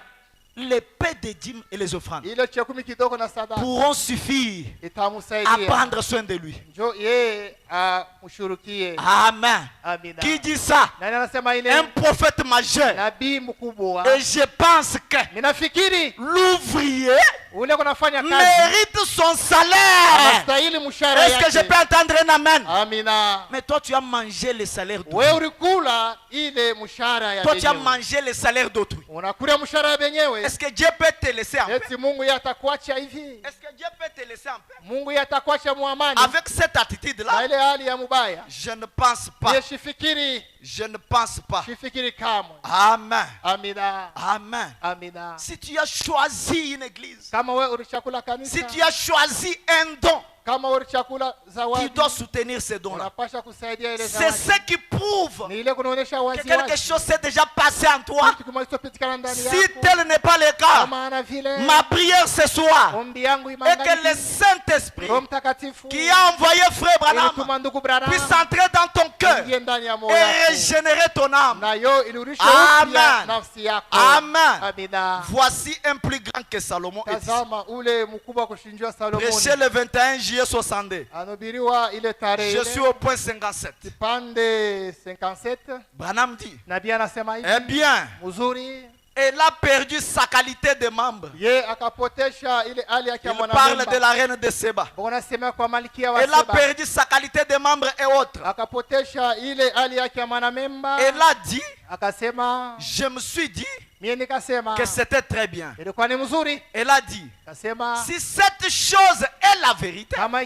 Les paix des dîmes et les offrandes Ile chekumi kidogo na sadaka pourront suffire à itamusaidia prendre soin de lui. njo ye amshurukie. Amen. Amina. Qui dit ça? Nani anasema Un ile prophète majeur. nabii mkubwa. Et je pense que Ninafikiri l'ouvrier ule kunafanya kazi mérite son salaire. anastahili mshahara Est-ce que je yake. peux entendre un amen? Amina. Mais toi, tu as mangé le salaire Wewe d'autrui. ulikula ile mshahara ya Toi, tu as benyewe. mangé le salaire d'autrui. Unakula mshahara ya benyewe. Est-ce que Dieu peut te laisser en paix? Eti Mungu yeye atakuacha hivi? Est-ce que Dieu peut te laisser en paix? Mungu yeye atakuacha muamani Avec cette na attitude-là, ile hali ya mubaya? je ne pense pas. Yeshifikiri, Je ne pense pas. shifikiri kamwe. Amen. Amina. Amen. Amina. Si tu as choisi une église, Kama wewe ulichakula kanisa, si tu as choisi un don, kama wewe ulichakula tu zawadi, dois soutenir ces dons-là. unapasha kusaidia ile C'est zawadi. ce qui prouve Ni ile kunaonesha que wazi quelque wazi chose s'est déjà passé en toi. kitu kilichopitikana ndani Si yako. tel n'est pas le cas, Kama ana vile ma prière ce soir ombi yangu est que le imangaliki. Saint-Esprit Roho Mtakatifu qui a envoyé frère Branham ilituma ndugu Branham puisse entrer dans ton cœur ingie ndani ya moyo et wako. régénérer ton âme. Na yo ilirudisha Amen. upya nafsi yako. Amen. Amina. Voici un plus grand que Salomon est ici. Tazama ule mkubwa kushinjwa Prêché Salomoni. le 21 juillet 62. Anahubiriwa ile tarehe Je ile, suis au point 57. kipande 57. Branham dit, Nabii anasema hivi, eh bien, mzuri elle a perdu sa qualité de membre. ye akapotesha ile hali yake ya Il parle de mwanamemba. la reine de Seba. Wanasema kwa malkia wa Elle a Seba perdu sa qualité de membre et autres. akapotesha ile hali yake ya mwanamemba. Elle a dit, Akasema je me suis dit mie nikasema que c'était très bien. ilikuwa ni mzuri. Elle a dit, Akasema si cette chose est la vérité, kama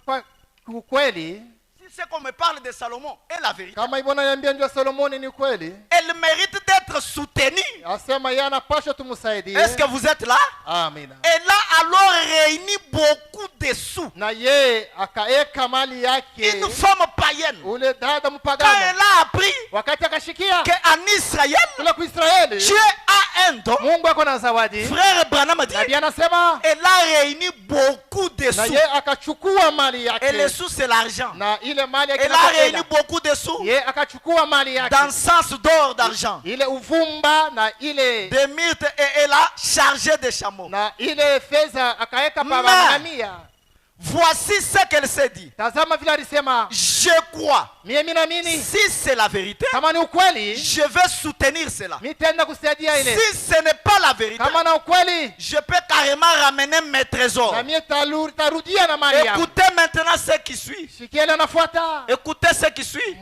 kwa ukweli, si ce qu'on me parle de Salomon est la vérité, kama hivyo ananiambia ndio Solomoni ni kweli, elle mérite d'être soutenue. asema yeye anapaswa tumsaidie. Est-ce que vous êtes là? Amina. Elle a alors réuni beaucoup de sous. Na yeye akaeka mali yake, Une femme païenne, ule dada quand mpagano, elle a appris wakati akashikia qu'en Israël, kule kwa Israeli Dieu a un don, Mungu ako na zawadi, frère Branham dit, nabii anasema, elle a réuni beaucoup de na sous. yeye akachukua mali Et les yake, sous, c'est l'argent. na ile mali yake Elle a réuni na beaucoup de sous yeye akachukua mali yake, dans le sens d'or, d'argent, ile uvumba na ile de myrte, et elle a chargé des chameaux. na ile fedha akaeka pa Mais- ngamia. Voici ce qu'elle s'est dit. Tazama vile alisema, Je crois, mimi naamini si c'est la vérité, kama ni ukweli, je vais soutenir cela. nitaenda kusaidia ile. Si ce n'est pas la vérité, Kama na ukweli, je peux carrément ramener mes trésors. na mimi tarudia na mali yangu. Écoutez maintenant ce qui suit. Shikia ile nafuata, Écoutez ce qui suit.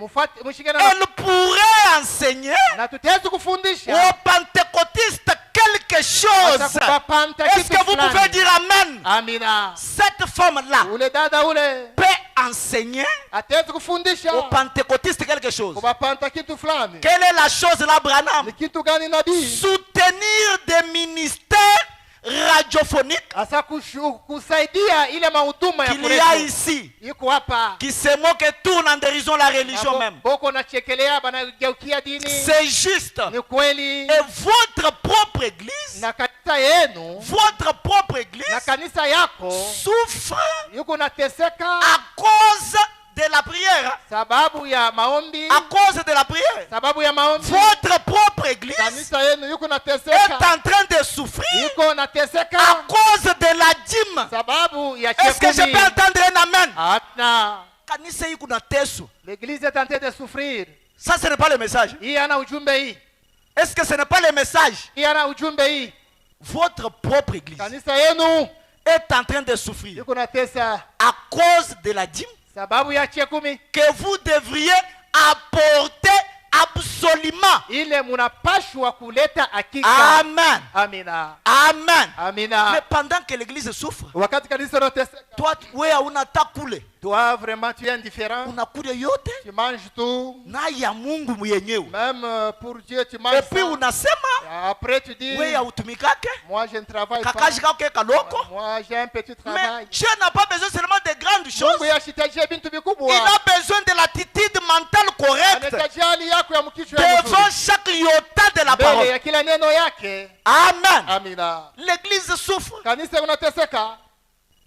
mshike na Elle pourrait enseigner na tutaweza kufundisha aux pentecôtistes quelque chose. atakupa panta Est-ce kitu que vous fulani. pouvez dire Amen? Amina. Cette femme-là Ule dada ule peut enseigner ataweza kufundisha aux pentecôtistes quelque chose. kupa panta kitu fulani. Quelle est la chose là, Branham? Ni kitu gani nabii? Soutenir des ministères radiophoniques Asa kusaidia ile mahuduma ya qu'il y a kuredio. ici, Iko hapa. qui se moquent et tournent en dérision la religion même. Boko na chekelea banageukia dini. C'est juste. Ni kweli. Et votre propre église, Na kanisa yenu votre propre na église kanisa yako souffre yuko nateseka à cause de la prière. sababu ya maombi, À cause de la prière. sababu ya maombi. Votre propre église Kanisa yenu yuko est nateseka, en train de souffrir yuko nateseka à cause de la dîme. sababu ya Est-ce que je chekumi. peux entendre un amen? Hapana, Kanisa iko na teso. l'église est en train de souffrir. Ça, ce n'est pas le message. Hii ana ujumbe hii, Est-ce que ce n'est pas le message? hii ana ujumbe hii. Votre propre église Kanisa yenu est en train de souffrir yuko natesa à cause de la dîme sababu ya chekumi. que vous devriez apporter absolument. Ile munapashwa kuleta hakika. Amen. Amina, Amen. amina. Mais pendant que l'église souffre, Wakati kanisa nateseka, toi, wewe hauna hata kule. toi vraiment tu es indifférent, Unakula yote tu manges tout, na ya Mungu mwenyewe. même pour Dieu tu Et manges puis ça. unasema Après tu dis, wewe hautumikake, moi je ne travaille pas, kakaji kako kaloko. moi j'ai un petit Mais travail. Dieu n'a pas besoin seulement de grandes choses. Mungu yashitajia bintu Il vikubwa, a besoin de l'attitude mentale correcte anahitajia hali yako ya mkichwa ya devant mzuri chaque iota de la mbele parole. ya kila neno yake. Amen. Amina. L'église souffre. Kanisa unateseka,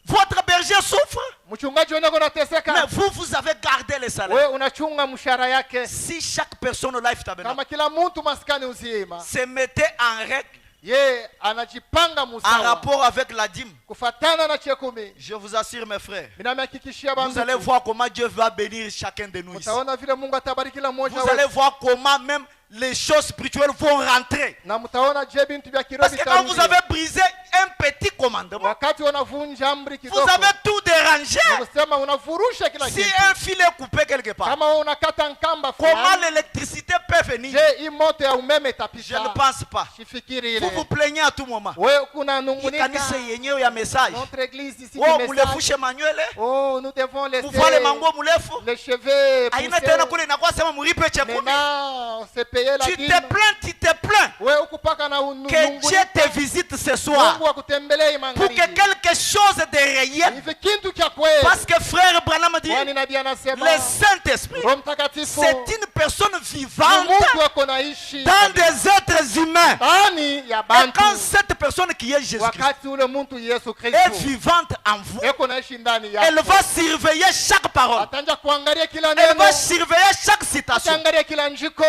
Votre berger souffre. mchungaji wenu Mais unateseka, vous avez gardé le salaire. wewe unachunga mshahara yake. Si chaque personne au life tabernacle Kama kila mtu maskani uzima se mettait en règle, ye anajipanga en musawa rapport avec la dîme, kufatana na chekumi, je vous assure mes frères, minamehakikishia vous allez bandugu, voir comment Dieu va bénir chacun de nous ici. mtaona vile Mungu atabariki kila mmoja Vous allez wetu, voir comment même les choses spirituelles vont rentrer. na mtaona je bintu vya kiroho Parce que quand vous vitarudia. avez brisé un petit commandement, Wakati unavunja amri vous kidogo, avez tout dérangé. ni kusema unavurusha kila Si kitu. un fil est coupé quelque part, Kama wewe unakata nkamba comment fulani, l'électricité peut venir? je hii moto ya umeme Je ne itapita? pense pas. Sifikiri Vous ile. vous plaignez à tout moment. Wewe kuna Hii nungunika, kanisa yenyewe ya message. notre église ici Oh, du mulefushe message. manywele, Oh, nous devons laisser muvale manguo murefu. les cheveux Haina tena pousser. kule inakuwa sema muripe chekumi. Maintenant, c'est payer la Tu dîme. te plains, tu te plains. Wewe ukupaka na Que Dieu te visite ce soir. Mungu akutembelee Pour que magharibi. quelque chose de réel. Hivi kitu cha kweli. Parce que frère Branham dit, Kwani nabii anasema le Saint-Esprit, Roho Mtakatifu c'est une personne ni vivante mtu ako naishi dans des êtres humains. ndani ya Et bantu. quand cette personne qui est Jésus-Christ Wakati ule mtu Yesu est Kristo vivante en vous, eko naishi ndani elle yako, va surveiller chaque parole. atanja kuangalia kila Elle neno, va surveiller chaque citation. ataangalia kila njiko,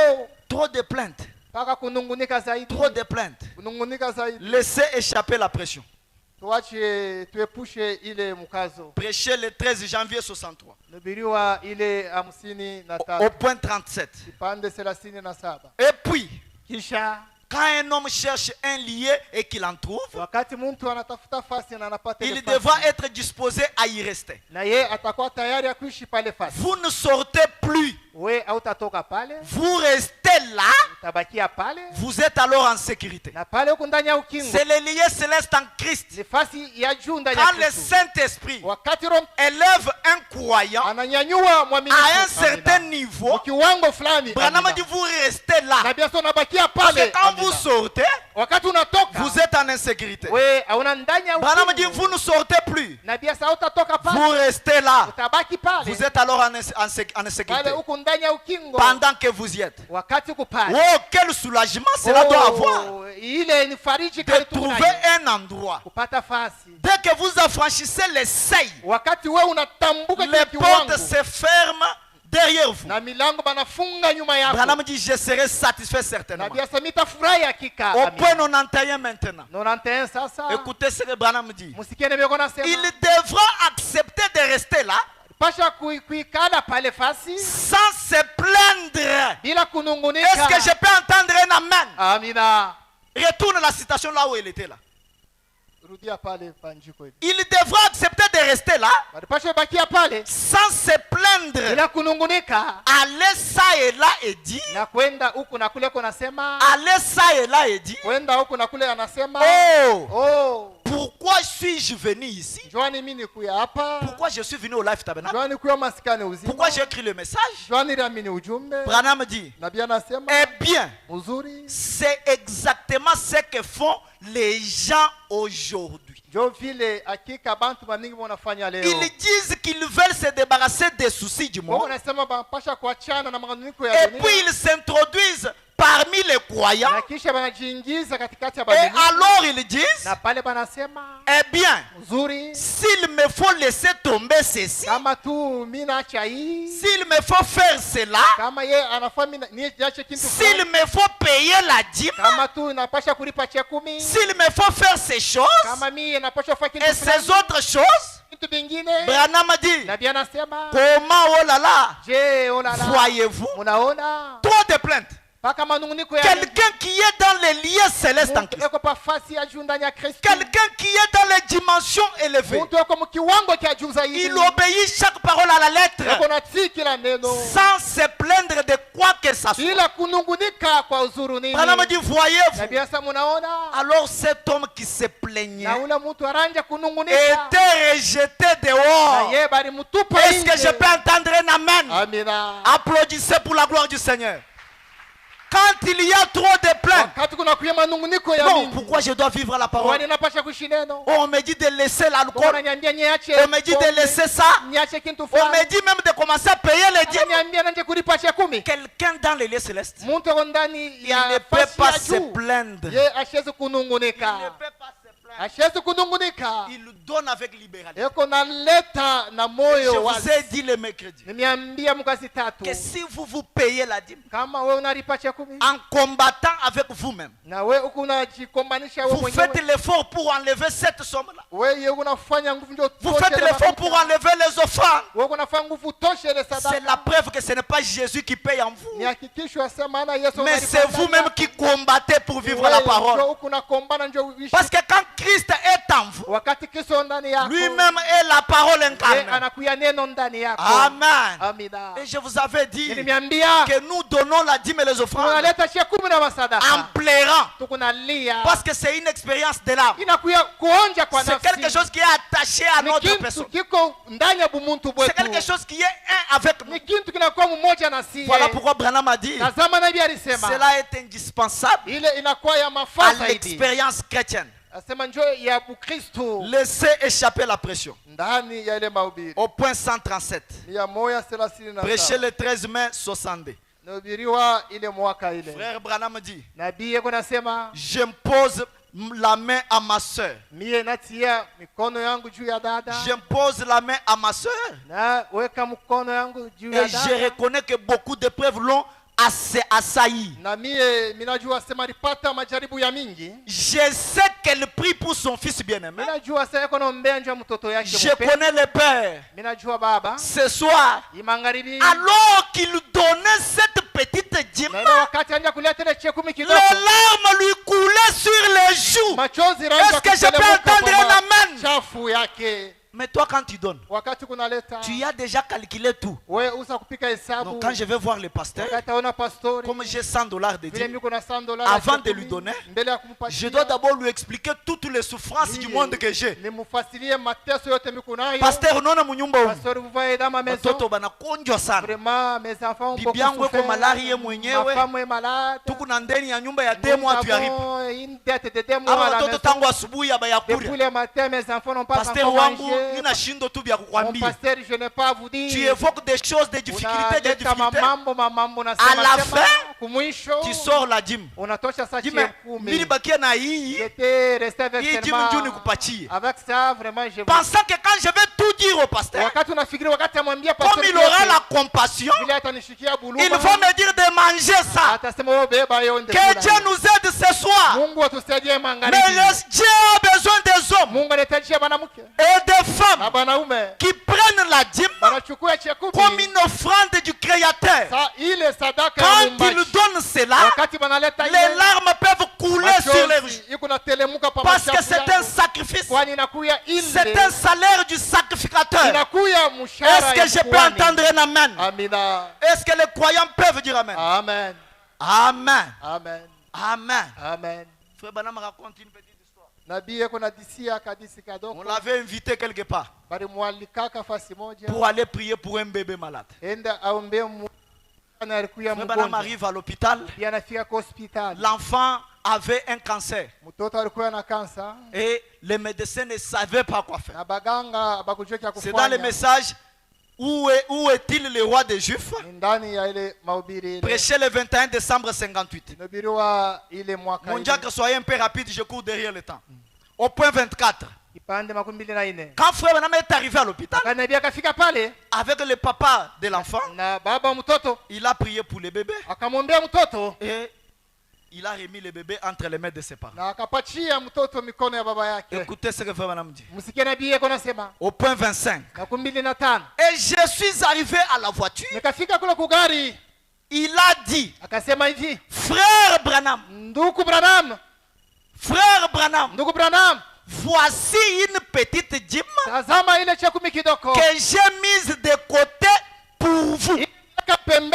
Trop de plaintes. mpaka kunungunika zaidi, Trop de plaintes. kunungunika zaidi. Laissez échapper la pression. Tuache tuepushe ile mkazo. Prêchez le 13 janvier 63. Nubiriwa ile 53 Au point 37. kipande 37. Et puis, Kisha quand un homme cherche un lieu et qu'il en trouve, wakati mtu anatafuta fasi na anapata ile il fasi, devra être disposé à y rester. na ye atakuwa tayari ya kuishi pale fasi. Vous ne sortez plus. We hautatoka pale, Vous restez là utabakia pale vous êtes alors en sécurité. na pale huko ndani ya ukingo. C'est le lieu céleste en Christ. Nafasi ya juu ndani ya Quand le Kristo. Saint-Esprit Wakati Roho élève un croyant ananyanyua mwaminifu à un certain niveau, kiwango fulani, Branham dit vous restez là. na biasa unabakia Parce que pale. quand vous sortez, Wakati unatoka vous êtes en insécurité. we hauna ndani ya Branham dit ukingo, vous ne sortez plus. na biasa hautatoka Vous pale, restez là. utabaki pale Vous êtes alors en pale insécurité huko ndani ya ukingo pendant que vous y êtes. wakati uko pale. Oh, quel soulagement cela doit avoir Ile ni fariji de kali trouver tunayo, un endroit. kupata fasi. Dès que vous affranchissez les seuils, Wakati wewe unatambuka les kile portes kiwango se ferment derrière vous. na milango banafunga nyuma yako, Branham dit je serai satisfait na certainement. biasa mitafurahi hakika. Au point 91 maintenant. 91 sasa, Écoutez ce que Branham dit. musikie nibeko nasema Il devra accepter de rester là pasha kuikala pale fasi sans se plaindre. bila Est-ce kunungunika. que je peux entendre un amen? Amina. Retourne la citation là où il était là. Rudia pale panjiko hivi. Il devra accepter de rester là Pasha bakia pale sans se plaindre. bila kunungunika Aller ça et là et dire. na kwenda huku na kule, kunasema Aller ça et là et dire. kwenda huku na kule, anasema Oh, oh, pourquoi suis-je venu ici? Joani mimi nikuya hapa, Pourquoi je suis venu au Life Tabernacle? Joani kuya maskani uzima, Pourquoi j'ai écrit le message? Joani liamini ujumbe. Branham dit, Na bia nasema eh bien, uzuri c'est exactement ce que font les gens aujourd'hui. ndio vile hakika bantu baningi wanafanya leo. Ils disent qu'ils veulent se débarrasser des soucis du Wao monde. wanasema banapasha kuachana na manunguniko ya Et dunia, puis ils s'introduisent parmi les croyants. na kisha banajiingiza katikati ya Et baadhi, alors ils disent, na pale banasema eh bien, uzuri s'il me faut laisser tomber ceci, kama tu mimi naacha hii, s'il me faut faire cela, kama ye anafaa mimi niache kitu s'il fulani, me faut payer la dîme, kama tu napasha kulipa cha 10, s'il me faut faire ces choses kama mimi napasha kufanya et kitu fulani, ces autres choses, kitu vingine. Branham dit, Na bia nasema comment, oh là là, je, oh là là, voyez-vous, munaona trop de plaintes. paka manunguniko ya Quelqu'un qui est dans les lieux célestes en mtu Christ, eko pa fasi ya juu ndani ya Kristo, quelqu'un qui est dans les dimensions élevées, mtu eko mkiwango cha juu zaidi, il obéit chaque parole à la lettre eko natii kila neno sans se plaindre de quoi que ça soit. bila kunungunika kwa uzuru nini. Branham dit, Na voyez-vous, biasa munaona, alors cet homme qui se plaignait na ule mtu aranja kunungunika, était rejeté na dehors. ye bali mutupa Est-ce que nje. je peux entendre un amen? Amina. Applaudissez pour la gloire du Seigneur. Quand il y a trop de plaintes, Wakati kuna kuya manunguniko ya non, mingi, pourquoi je dois vivre la parole? wani napasha kuishi neno. On me dit de laisser l'alcool, Unaniambia niache, on me dit de laisser ça, niache kitu on fulani. me dit même de commencer à payer les dîmes. Unaniambia nanje kulipa cha 10. Quelqu'un dans les lieux célestes, Mtu ako ndani il ya ne peut fasi pas ya se juu, plaindre. ye ashezi Il ne kunungunika, peut pas se plaindre. ashezi kunungunika, Il donne avec libéralité. eko naleta na Je moyo vous wazi. ai dit le mercredi Nimeambia mkazi tatu, que si vous payez la dîme kama wewe unalipa cha 10 en combattant avec vous-même, na wewe uko unajikombanisha wewe vous faites mwenyewe, l'effort pour enlever cette somme-là. wewe unafanya nguvu ndio Vous faites l'effort pour enlever les offrandes. wewe unafanya nguvu toshe ile C'est la sadaka. preuve que ce n'est pas Jésus qui paye en vous, Ni hakikisho sema maana Yesu mais c'est vous-même qui combattez pour vivre la parole. Ndio uko unakombana ndio uishi. Parce que quand Christ est en vous, Wakati Kristo ndani yako, lui-même est la parole yeye incarnée. anakuya neno ndani yako. Amen. Amina. Et je vous avais dit Nimeambia que nous donnons la dîme et les offrandes tunaleta cha 10 na en masadaka. pleurant. Tukunalia. Parce que c'est une expérience de l'âme. Inakuya kuonja kwa C'est nafsi. quelque chose qui est attaché à Ni notre kintu personne. kiko ndani ya bumuntu C'est bwetu. quelque chose qui est un avec nous. Ni kintu kinakuwa mmoja na sie. Voilà pourquoi Branham a dit, Tazama nabii alisema cela est indispensable ile inakuwa ya à mafaa zaidi. l'expérience chrétienne. Asema njoo ya Bukristo Laissez échapper la pression. ndani ya ile mahubiri. Au point 137. Ni ya 137. Prêché le 13 mai 62. Nahubiriwa ile mwaka ile. Frère Branham dit, Nabii yeko nasema j'impose la main à ma soeur. mie natia mikono yangu juu ya dada. J'impose la main à ma soeur. Na weka mkono yangu juu ya Et je dada. reconnais que beaucoup d'épreuves l'ont assailli. Na mie minajua sema alipata majaribu ya mingi. Je sais qu'elle prie pour son fils bien-aimé. Minajua sasa yako naombea njoo mtoto yake Je mpendwa. connais le père. Minajua baba Ce soir, imangaribi. alors qu'il donnait cette petite dîme, Na ile wakati anja kuleta ile chekumi les kidogo. larmes lui coulaient sur les joues. Machozi Est-ce que je peux entendre un amen? chafu yake. Mais toi, quand tu donnes, wakati kunaleta tu as déjà calculé tout. we usa kupika hesabu. Donc quand je vais voir le pasteur, Wakati aona pastori comme j'ai $100 de vile dîme, miko na $100 avant de lui donner, mbele ya je kumpatia, dois d'abord lui expliquer toutes les souffrances du monde que j'ai. nimufasilie mateso yote miko nayo. Pasteur, unaona munyumba humu Pastori, vous voyez dans ma maison, watoto banakonjwa sana. vraiment mes enfants ont Bibi beaucoup yangu eko souffert. malari ye Ma mwenyewe. femme est malade. Tuko na ndeni ya nyumba ya Nous 2 mois tuyaripa. avons une dette de 2 mois Aba à la watoto maison. tangu asubuhi abayakula. Depuis le matin, mes enfants n'ont pas Pasteur encore wangu mangé. nina shindo tu vya Mon kukwambia. pasteur, je n'ai pas à vous dire. Tu évoques des choses, des difficultés, des Unaleta difficultés. mambo À nasema la sema, fin, kumwisho tu sors la dîme. unatosha saa Dime, kumi. mimi bakia na hii. J'étais resté avec Hii dîme seulement ndio nikupatie. avec ça, vraiment je Pensant que quand je vais tout dire au pasteur, wakati unafikiri wakati amwambia comme pastor il aura la compassion, vile atanishikia buluma, il va me dire de manger ça. atasema wewe beba hiyo ndio. Que Dieu nous aide ce soir. Mungu atusaidie Mais magharibi. Dieu a besoin des hommes Mungu anahitaji mwanamke et des femmes na wanaume qui prennent la dîme wanachukua chekumi comme une offrande du Créateur. sa ile sadaka ya Quand ils muumbaji. donnent cela, Wakati banaleta les ile larmes peuvent couler sur les machozi joues. iko natelemuka pa Parce que mashavu c'est un yako. sacrifice. Kwani inakuya C'est ile un salaire du sacrificateur. inakuya mshahara Est-ce ya que je peux kuhani. entendre un amen? Amina. Est-ce que les croyants peuvent dire amen? Amen. Amen. Amen. Amen. Amen. Frère Branham raconte une petite histoire. Nabii yeko na disia kadisi On kadoko l'avait invité quelque part bali mwalikaka fasi moja pour aller prier pour un bébé malade. enda aombe mwana alikuya Frère Branham mgonjwa. arrive à l'hôpital. Pia anafika kwa hospitali. L'enfant avait un cancer Mtoto alikuwa na kansa et les médecins ne savaient pas quoi faire. na baganga bakujua kia C'est dans le kufanya. message où est-il le roi des Juifs? Ni ndani ya ile mahubiri ile. Prêché le 21 décembre 58. Inahubiriwa ile mwaka Mon ile. diacre, soyez un peu rapide, je cours derrière le temps. Au point 24. Kipande 24. Quand frère Branham est arrivé à l'hôpital Nabii akafika pale avec le papa de l'enfant, na baba mtoto il a prié pour le bébé akamwombea mtoto et il a remis le bébé entre les mains de ses parents. na akapachia mtoto mikono ya baba yake. Écoutez ce que frère Branham dit. Msikie nabii yako nasema Au point 25. 25. Et je suis arrivé à la voiture. Nikafika kule kugari Il a dit, akasema hivi, frère Branham, ndugu Branham, frère Branham, ndugu Branham, voici une petite dîme tazama ile chekumi kidogo que j'ai mise de côté pour vous. ika pembeni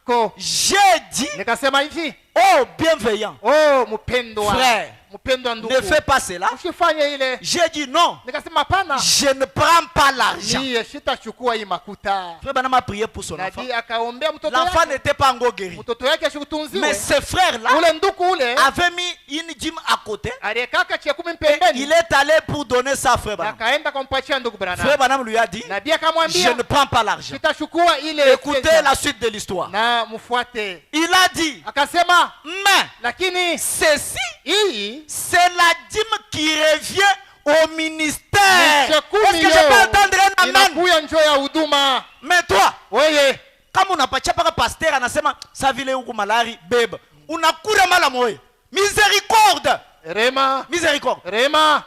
yako. J'ai dit, Nikasema hivi, oh bienveillant, oh mpendwa, frère, mpendwa ndugu, ne fais pas cela. usifanye ile. J'ai dit non, Nikasema hapana, je ne prends pas l'argent. niye sitachukua hii makuta. Frère Branham a prié pour son enfant. Nabii akaombea mtoto L'enfant yake, n'était pas encore guéri. mtoto yake Mais ashikutunziwe. ce frère-là Ule ndugu ule avait mis une dîme à côté. aliyekaka chekumi Et pembeni, il est allé pour donner ça à frère Branham. akaenda kumpatia ndugu Frère Branham. Branham lui a dit, Nabii je akamwambia ne prends pas l'argent. sitachukua ile. Écoutez la suite de l'histoire. na mfuate. Il a dit, Akasema mais lakini ceci, hii c'est la dîme qui revient au ministère. ni Est-ce chekumi que je peux entendre un amen? inakuya njoo ya huduma. Mais toi, Wewe kama unapatia paka pasteur anasema sa vile huku malari beba, unakula mala moyo. Miséricorde, rema miséricorde. rema,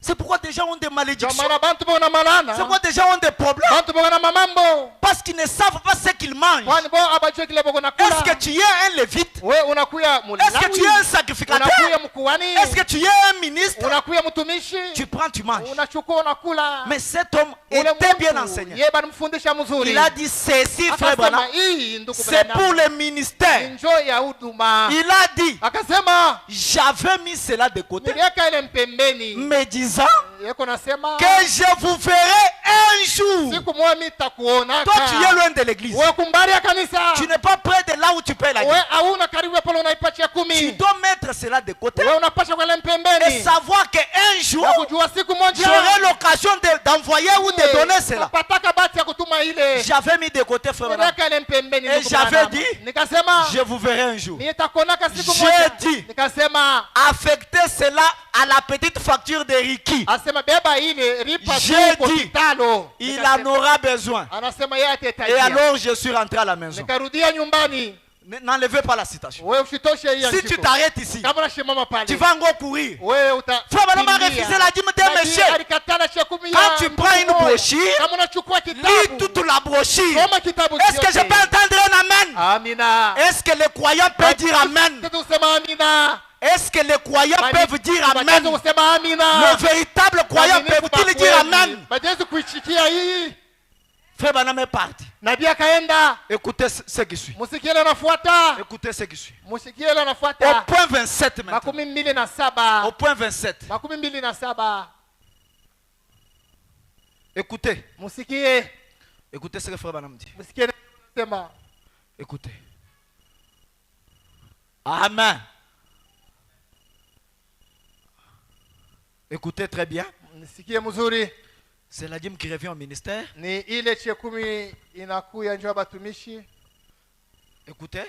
C'est pourquoi des gens ont des kwa malédictions. maana bantu bona malana, C'est pourquoi des gens ont des problèmes. bantu bona mamambo, Parce qu'ils ne savent pas ce qu'ils mangent. kwani bo abajue kile boko nakula. Est-ce que tu es un lévite? Wewe unakuya Est-ce que tu es un mulawi, sacrificateur? unakuya mkuhani, Est-ce que tu es un ministre? unakuya mtumishi, Tu prends, tu manges. unachukua unakula. Mais cet homme Ule était bien mtu, enseigné. yeye banamfundisha mzuri. Il a dit ceci, frère Akasema Branham, hii ndugu c'est Branham, pour le ni ministère. njoo ya huduma. Il a dit, Akasema j'avais mis cela de côté, niliweka ile mpembeni. me disant Yeko nasema que je vous verrai un jour. siku moja nitakuona. Toi, tu es loin de l'église. Wewe kumbali ya kanisa. Tu n'es pas près de là où tu payes la Wewe dîme. hauna karibu pale unaipatia Tu 10. dois mettre cela de côté Wewe unapasha kwa ile et mpembeni. savoir qu'un jour, Na kujua siku moja j'aurai l'occasion d'envoyer ou de donner cela. Napataka bahati ya kutuma ile. J'avais mis de côté, frère Branham. Niliweka ile mpembeni Et ndugu j'avais Branham. dit, Nikasema je vous verrai un jour. nitakuonaka siku J'ai moja. dit, Nikasema affectez cela à la petite facture de Ricky. asema beba ile ripa J'ai tu dit, kitalo. Il en aura besoin. Anasema yeye Et atahitajia. alors, je suis rentré à la maison. Nikarudia nyumbani. N'enlevez pas la citation. Wewe usitoshe hiyo. Si tu t'arrêtes ici, kama unasimama pale. tu vas encore courir. Wewe uta Frère Branham a refusé la dîme d'un monsieur. Alikataa chekumi Quand ya tu mtu prends une mmoja. brochure, Kama unachukua lis kitabu. toute la brochure. Soma kitabu Est-ce que je chote. peux entendre un amen? Amina. Est-ce que les croyants peuvent dire amen? Sisi tusema amina. Est-ce que les croyants peuvent dire Amen? Bajezi kusema amina. Le véritable croyant peut-il dire Amen? Bajezi kuichikia hii. Frère Branham est parti. Nabii akaenda. Écoutez ce qui suit. Musikie ile anafuata. Écoutez ce qui suit. Musikie ile Au anafuata. point 27 maintenant. Makumi mbili na saba. Au point 27. Makumi mbili na saba. Écoutez. Musikie. Écoutez ce que Frère Branham dit. Musikie ile anasema. Écoutez. Amen. Écoutez très bien. Nisikie mzuri. C'est la dîme qui revient au ministère. Ni ile chekumi inakuya njoo batumishi. Écoutez.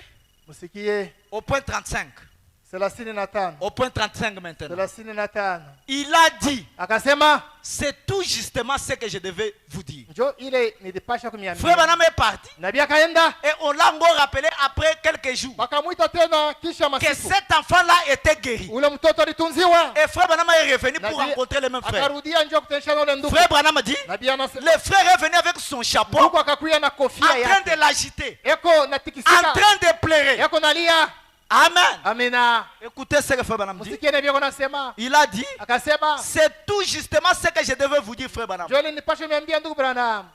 Musikie. Au point 35. 35. Au point 35 maintenant. 35. Il a dit, Akasema c'est tout justement ce que je devais vous dire. njoo ile nilipasha kumiambia. Frère Branham est parti. Nabii akaenda. Et on l'a encore rappelé après quelques jours. Bakamuita tena kisha Que masiku. cet enfant-là était guéri. Ule mtoto alitunziwa. Et Frère Branham est revenu pour Nabii rencontrer les mêmes frères. akarudia njoo kutensha na ule ndugu. Frère Branham dit, Nabii anasema le frère est venu avec son chapeau, ndugu akakuya na en kofia train yake. de l'agiter, Eko en natikisika. train de pleurer. Eko nalia. Amen. Amina. Écoutez ce que Frère Branham dit. Musikie nabii anasema. Il a dit, Akasema c'est tout justement ce que je devais vous dire, Frère Branham. njoo ile nipasha miambia ndugu Branham.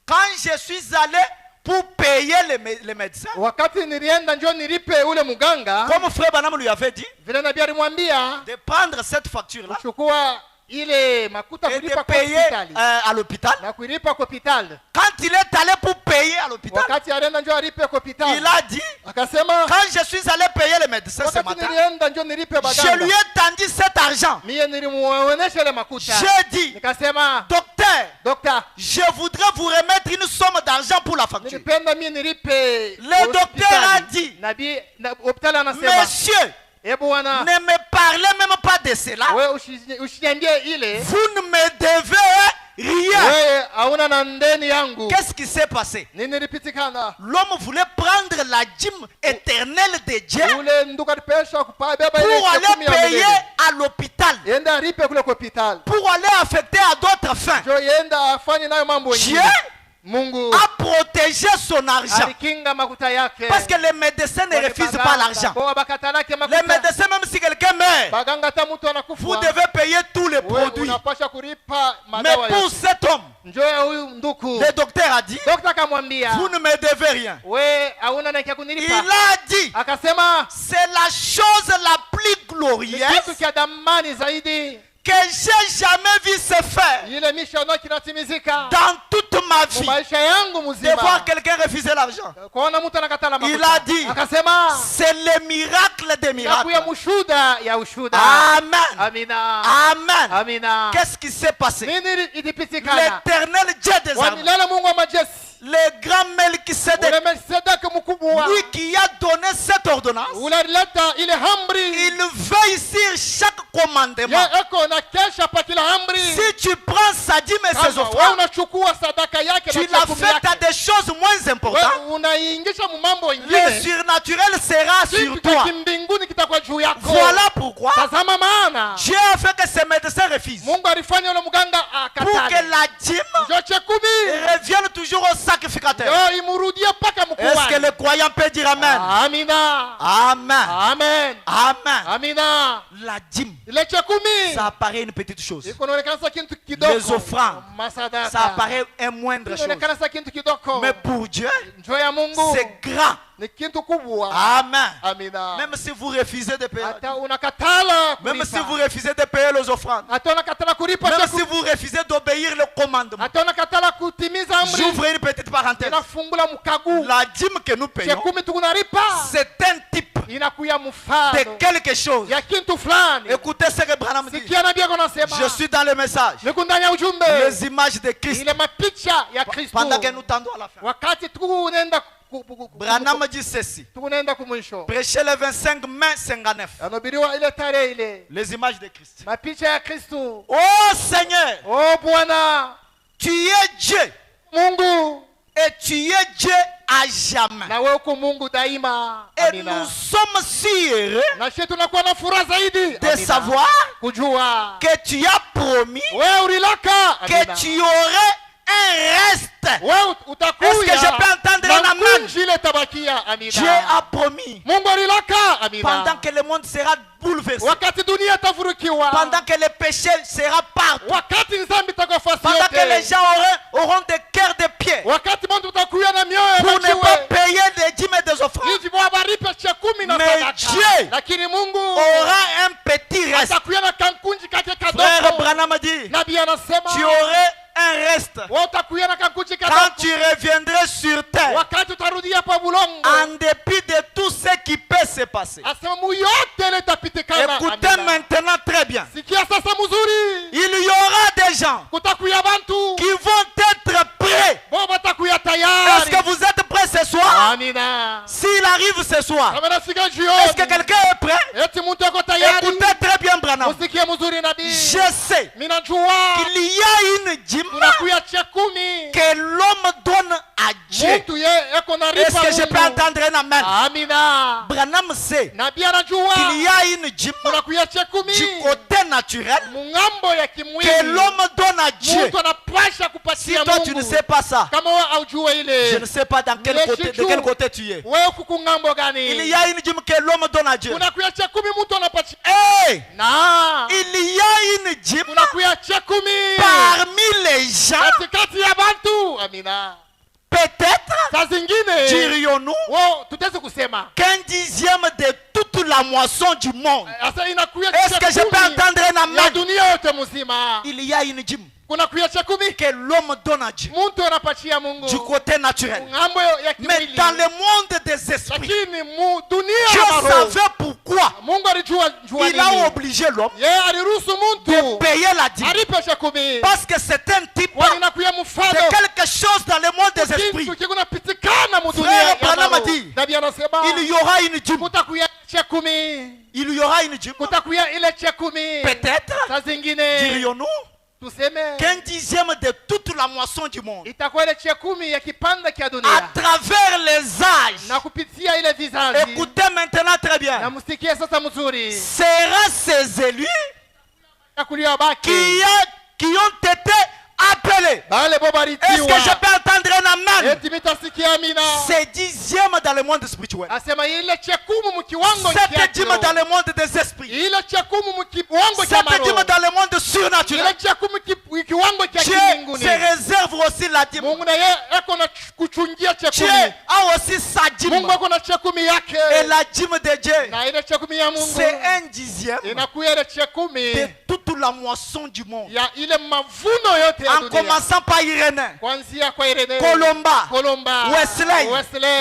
Quand je suis allé pour payer les médecins, Wakati nilienda njoo nilipe ule muganga. comme Frère Branham lui avait dit, Vile nabii alimwambia de prendre cette facture-là kuchukua ile makuta et de kulipa kwa payer hospitali à l'hôpital. na kulipa kwa hospitali. Quand il est allé pour payer à l'hôpital, Wakati alienda njoo alipe kwa hospitali. il a dit, Akasema quand je suis allé payer les médecins ce wakati matin, nilienda njoo nilipe je baganga. lui ai tendu cet argent. Mie nilimuonesha ile makuta. J'ai dit, Nikasema docteur, dokta, je voudrais vous remettre une somme d'argent pour la facture. nilipenda mie nilipe. Le docteur a dit, Nabii hospitali anasema monsieur, bwana ne me parlez même pas de cela. wewe usiniambie ile. Vous ne me devez rien. Wewe hauna na ndeni yangu. Qu'est-ce qui s'est passé? Nini ilipitikana? L'homme voulait prendre la dîme éternelle de Dieu Ule ndugu alipesha kupabeba pour ile aller chekumi ya payer milele. à l'hôpital, Yenda alipe kule kwa hospitali. pour aller affecter à d'autres fins. Njoo yenda afanye nayo mambo Dieu mengine. Mungu a protégé son argent. alikinga makuta yake. Parce que les médecins ne refusent pas l'argent. Boa bakatalake Les makuta. médecins, même si quelqu'un meurt, Baganga hata mtu vous anakufa. devez payer tous les Wewe produits. unapasha kulipa Mais madawa pour yote. cet homme, Njoo ya huyu nduku. le docteur a dit, Dokta akamwambia, vous ne me devez rien. we hauna na kia Il kunilipa. a dit, Akasema, c'est la chose la plus ni glorieuse kitu kia damani zaidi. que j'ai jamais vu se faire Ile mishono kinatimizika. dans toute ma vie. Maisha yangu De voir mzima. quelqu'un refuser l'argent. Kuona mtu anakatala makuta. Il a dit, akasema, c'est le miracle des yakuya miracles. mushuda ya ushuda. Amen. Amina. Amen. Amina. Qu'est-ce qui s'est passé? Nini ilipitikana? L'éternel Dieu des Wa armées, milele Mungu wa majeshi. le grand Melchisedec, Ule Melkisedeki mkubwa. lui qui a donné cette ordonnance, Ule alileta ile amri. il veille sur chaque commandement. Ya eko na kesha pa kila amri. Si tu prends sa dîme et ses Kama wewe offrandes, unachukua sadaka yake tu na la chakumi fais à yake. des choses moins importantes, Wewe unaiingisha mu mambo le ingine. surnaturel sera sur Kitu toi. cha kimbinguni kitakuwa juu yako. Voilà pourquoi Tazama maana. Dieu a fait que ces médecins refusent. Mungu alifanya ule mganga Pour que akatale. la dîme Ndio chekumi. revienne toujours au sacrificateur. Ndio imurudie paka Est-ce que mkuani. le croyant peut dire Amen? Amina. Amen. Amen. Amen. Amina. La dîme, Ile chekumi. ça apparaît une petite chose. Iko naonekana sa kintu kidogo. Les offrandes, Masadaka. ça apparaît une moindre chose. Inaonekana sa kintu kidogo. Mais pour Dieu, Njoo ya Mungu. c'est grand. Ni kintu kubwa. Amen. Amina. Même si vous refusez de payer, Hata unakatala même kulipa. si vous refusez de payer les offrandes, Hata unakatala kulipa même chekumi. si vous refusez d'obéir le commandement, Hata unakatala kutimiza amri. j'ouvre une petite parenthèse. Inafungula mkagu. La dîme que nous payons, Chekumi tukunalipa. c'est un type Inakuya de mfano quelque chose. ya kintu fulani. Écoutez ce que Branham dit. Sikia nabii anasema. Je suis dans le message. Niko ndani ya ujumbe. Les images de Christ. Ile mapicha ya Kristo. Pendant que nous tendons à la fin. Wakati tukunaenda Branham dit ceci. tukunaenda kumwisho. Prêchez le 25 mai 59. Anahubiriwa ile tarehe ile. Les images de Christ. Mapicha ya Kristo. Oh Seigneur, Oh Bwana, tu es Dieu Mungu et tu es Dieu à jamais. na wewe uko Mungu daima. Et Amina. nous sommes si heureux Na sisi tunakuwa na furaha zaidi de savoir kujua que tu as promis wewe ulilaka que tu aurais un reste. wewe utakuya. Est-ce que je peux entendre un na amen? nkunji ile tabakia. Amina. Dieu a promis Mungu alilaka. Amina. pendant que le monde sera bouleversé, wakati dunia itavurukiwa, pendant que le péché sera partout, wakati nzambi takafasi pendant que les yote, gens auront des cœurs de pierre wakati mtu utakuya na mioyo ya pour ne pas majiwe, payer des dîmes et des offrandes, hivi wabaripe cha 10 na Mais sadaka. Dieu Lakini Mungu aura un petit reste. atakuya na kankunji kake Frère kadogo. Branham dit, Nabii anasema tu aurais un reste wewe utakuya na kankunji quand kadogo tu reviendrais sur terre, wakati utarudia hapa bulongo. en dépit de tout ce qui peut se passer. Asema muyote ile itapitikana. Écoutez Amina. maintenant très bien. Sikia sasa mzuri, Il y aura des gens kutakuya bantu qui vont être prêts. bo batakuya Est-ce tayari. que vous êtes prêts ce soir? Amina. S'il arrive ce soir, Kama nafika jioni, est-ce que quelqu'un est prêt? eti mtu yuko tayari. Écoutez très bien, Branham. Musikie mzuri nabii. Je sais Minajua qu'il y a une dîme tunakuya cha 10 que l'homme donne à Dieu. mtu ye eko na Est-ce ripa que je peux Mungu. entendre un amen? Amina. Branham sait Nabii anajua qu'il y a une dîme tunakuya cha du 10 côté naturel mungambo ya que kimwili. l'homme donne à Dieu. Mtu anapasha Si kupatia toi tu ne Mungu. sais pas ça, Kama wewe haujue je ile, ne sais pas dans quel Mais côté, si de tu- quel côté tu es. wewe kuku ngambo Il gani? y a une dîme que l'homme donne à Dieu. Unakuya cha 10 mtu anapatia. Hey! Na Il y a une dîme unakuya cha 10 parmi les gens, katikati ya bantu. Amina. peut-être, Saa zingine dirions-nous, wao tutaweza kusema qu'un dixième de toute la moisson du monde. sasa inakuya Est-ce que je peux entendre un ya amen? dunia yote mzima. Il y a une dîme Kuna kuya cha 10 que l'homme donne à Dieu mtu anapatia Mungu du côté naturel. ngambo ya Mais kimwili. dans le monde des esprits, Lakini dunia Dieu ya maroho, savait pourquoi Mungu alijua il a nini. obligé l'homme Yeye aliruhusu de mtu payer la dîme. alipe cha 10 Parce que c'est un type kwani inakuya mfano de quelque chose dans le monde des kitu esprits. kikunapitikana mu dunia Frère ya Branham maroho. dit, Nabii anasema Il y aura une dîme. kutakuya cha 10 Il y aura une dîme. kutakuya ile cha 10 Peut-être, saa zingine dirions-nous, tuseme qu'un dixième de toute la moisson du monde, itakuwa ile cha 10 ya kipanda kia à dunia travers les âges, na kupitia ile vizazi. écoutez maintenant très Na bien, msikie sasa mzuri, sera ces élus takulia baki qui ont été appelés. bale Est-ce bobaritiwa. que je peux entendre un amen? Eti mitasikia amina. C'est dixième dans le monde spirituel. Asema ile cha 10 mkiwango Cette dîme dans le monde des esprits. ile cha 10 mkiwango cha Cette dîme maroho. dans le monde surnaturel. Ile cha 10 kiwango cha Dieu kimbinguni. se réserve aussi la dîme. Mungu na yeye eko na kuchungia cha Dieu 10. a aussi sa dîme. Mungu ako na cha 10 Et yake. la dîme de Dieu, Na ile cha 10 ya Mungu c'est un dixième inakuya ile cha 10 de toute la moisson du monde. ya ile mavuno yote ya En dunia. commençant par Irénée, Kuanzia kwa Irene, Colomba, Colomba, Wesley,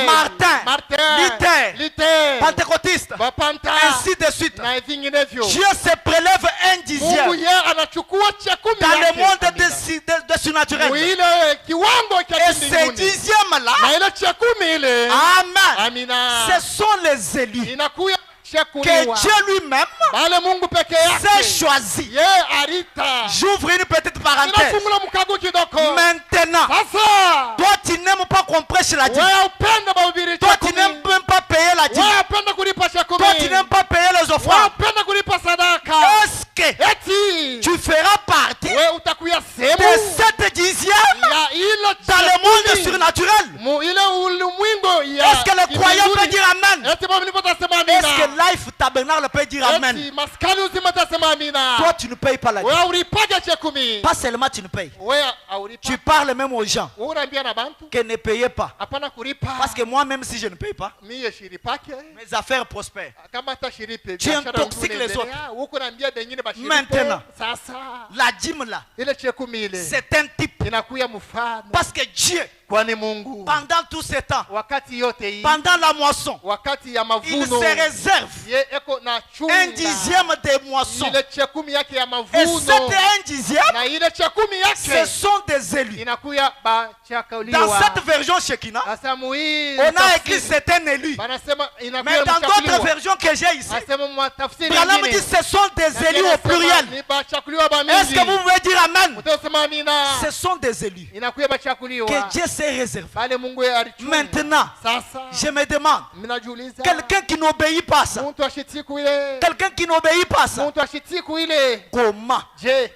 Martin, Luther, Pentecôtiste, Bapanta, ainsi de suite. na vinginevyo. Dieu se prélève un Mungu dixième yeye anachukua cha 10 dans le yake. monde Amina. de surnaturel. Ile kiwango cha Et ces mbinguni. dixièmes-là, Na ile cha 10 ile. amen, Amina. ce sont les élus Inakuya cha que kuliwa. Dieu lui-même Bale Mungu peke s'est yake. choisi. Ye arita. J'ouvre une petite parenthèse. Inafungula mkago kidogo. Maintenant, Sasa. toi tu n'aimes pas qu'on prêche la dîme. Wewe upende mahubiri Toi cha tu 10. n'aimes même pas payer la dîme. Wewe upende kulipa cha 10. Toi tu n'aimes pas payer les Wewe offrandes. upende kulipa sadaka. Est-ce que Eti. tu feras partie Wewe utakuya de sehemu cette dixième ya ile dans cha le monde 10. surnaturel? Mu ile ulimwengu ya. Est-ce que le croyant peut mbinguni. dire Amen? Eti mimi nipotasema Est-ce amina. que Life Tabernacle peut dire Amen? Eti maskani uzima tasema amina. Toi tu ne payes pas la dîme. Wewe ulipaga cha 10. Pas seulement tu ne payes. Wewe aulipa. Tu parles même aux gens Wewe unaambia na bantu que ne payez pas. hapana kulipa. Parce que moi même si je ne paye pas, mie shiripake mes affaires prospèrent. kama hata shiripe Tu intoxiques les autres. huko naambia bengine bashiripe. Maintenant. Sasa La dîme là, ile cha 10 ile c'est un type. inakuya mfano. Parce que Dieu, Kwani Mungu pendant tout ce temps, wakati yote hii, pendant la moisson, wakati ya il mavuno, se réserve ye eko na un chunga dixième des moissons. ile cha 10 yake ya Et mavuno, cet un dixième, na ile cha 10 ce yake sont des élus. inakuya Dans bachakauliwa. cette version Shekinah, Sasa muhii on a écrit c'est un élu. banasema Mais inakuya dans d'autres bachakauliwa. versions que j'ai ici, Asema matafsiri Branham dit nyingine ce sont des élus au pluriel. ni bachakuliwa ba Est-ce que vous pouvez dire Amen? Utasema amina. Ce sont des élus Inakuya bachakuliwa. que Dieu s'est réservé. Bale Mungu alichunga. Maintenant, Sasa je me demande, minajiuliza quelqu'un qui n'obéit pas à ça, mtu ashitiku ile quelqu'un qui n'obéit pas à ça, mtu ashitiku ile comment je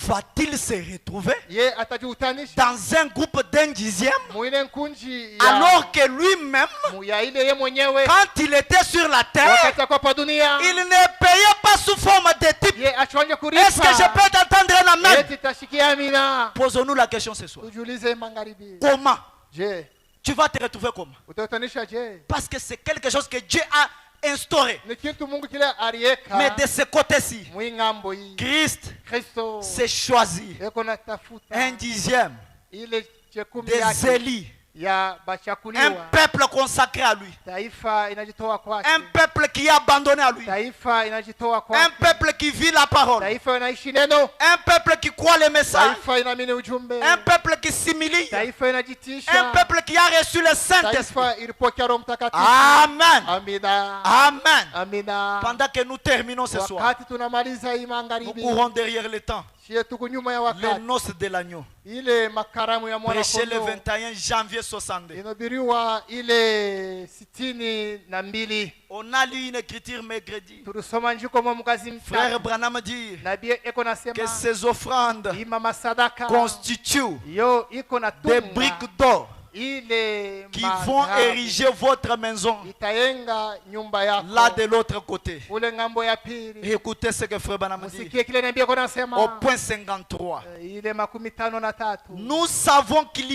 va-t-il se retrouver ye atajikutanisha dans un groupe d'un dixième muile nkunji ya alors que lui-même, ya ile ye mwenyewe quand il était sur la terre, wakati kwa pa dunia il ne payait pas sous forme de type. ye achonje kuripa. Est-ce que je peux t'entendre un amen? Eti tashikia amina. Posons-nous la question ce soir. Tujiulize magharibi. Comment Je, tu vas te retrouver comment? utautanisha je? Parce que c'est quelque chose que Dieu a instauré. Ni kitu Mungu kile aliweka. Mais de ce côté-ci, Mwingambo hii. Christ Kristo s'est choisi eko natafuta un dixième ile chekumi des yake élus, ya un bachakuliwa. peuple consacré à lui, Taifa inajitoa kwake. un peuple qui est abandonné à lui, Taifa inajitoa un kwake. peuple qui vit la parole, Taifa inaishi neno. un peuple qui croit les messages, Taifa inaamini ujumbe. un peuple qui s'humilie, Taifa inajitisha. un peuple qui a reçu le Saint-Esprit. Taifa ilipokea Roho Mtakatifu. Amen. Amina. Amen. Amina. Pendant que nous terminons ce soir, Wakati tunamaliza hii nous magharibi, courons derrière le temps. sie tuko nyuma ya Les wakati. noces de l'agneau. Ile makaramu ya mwana Prêché le kondoo 21 janvier 62. inahubiriwa ile 62. On a lu une écriture mercredi. Tulisoma njiko mwa mkazi Frère mtatu. Branham dit Nabii eko que nasema ces offrandes hii mama sadaka constituent yo iko na des tunga briques d'or ile qui vont madhabu ériger votre maison itayenga nyumba yako là de l'autre côté. ule ngambo ya pili. Écoutez ce que Frère Branham dit. Musikie kile nabii eko nasema Au point 53. ile 53. Nous savons qu'il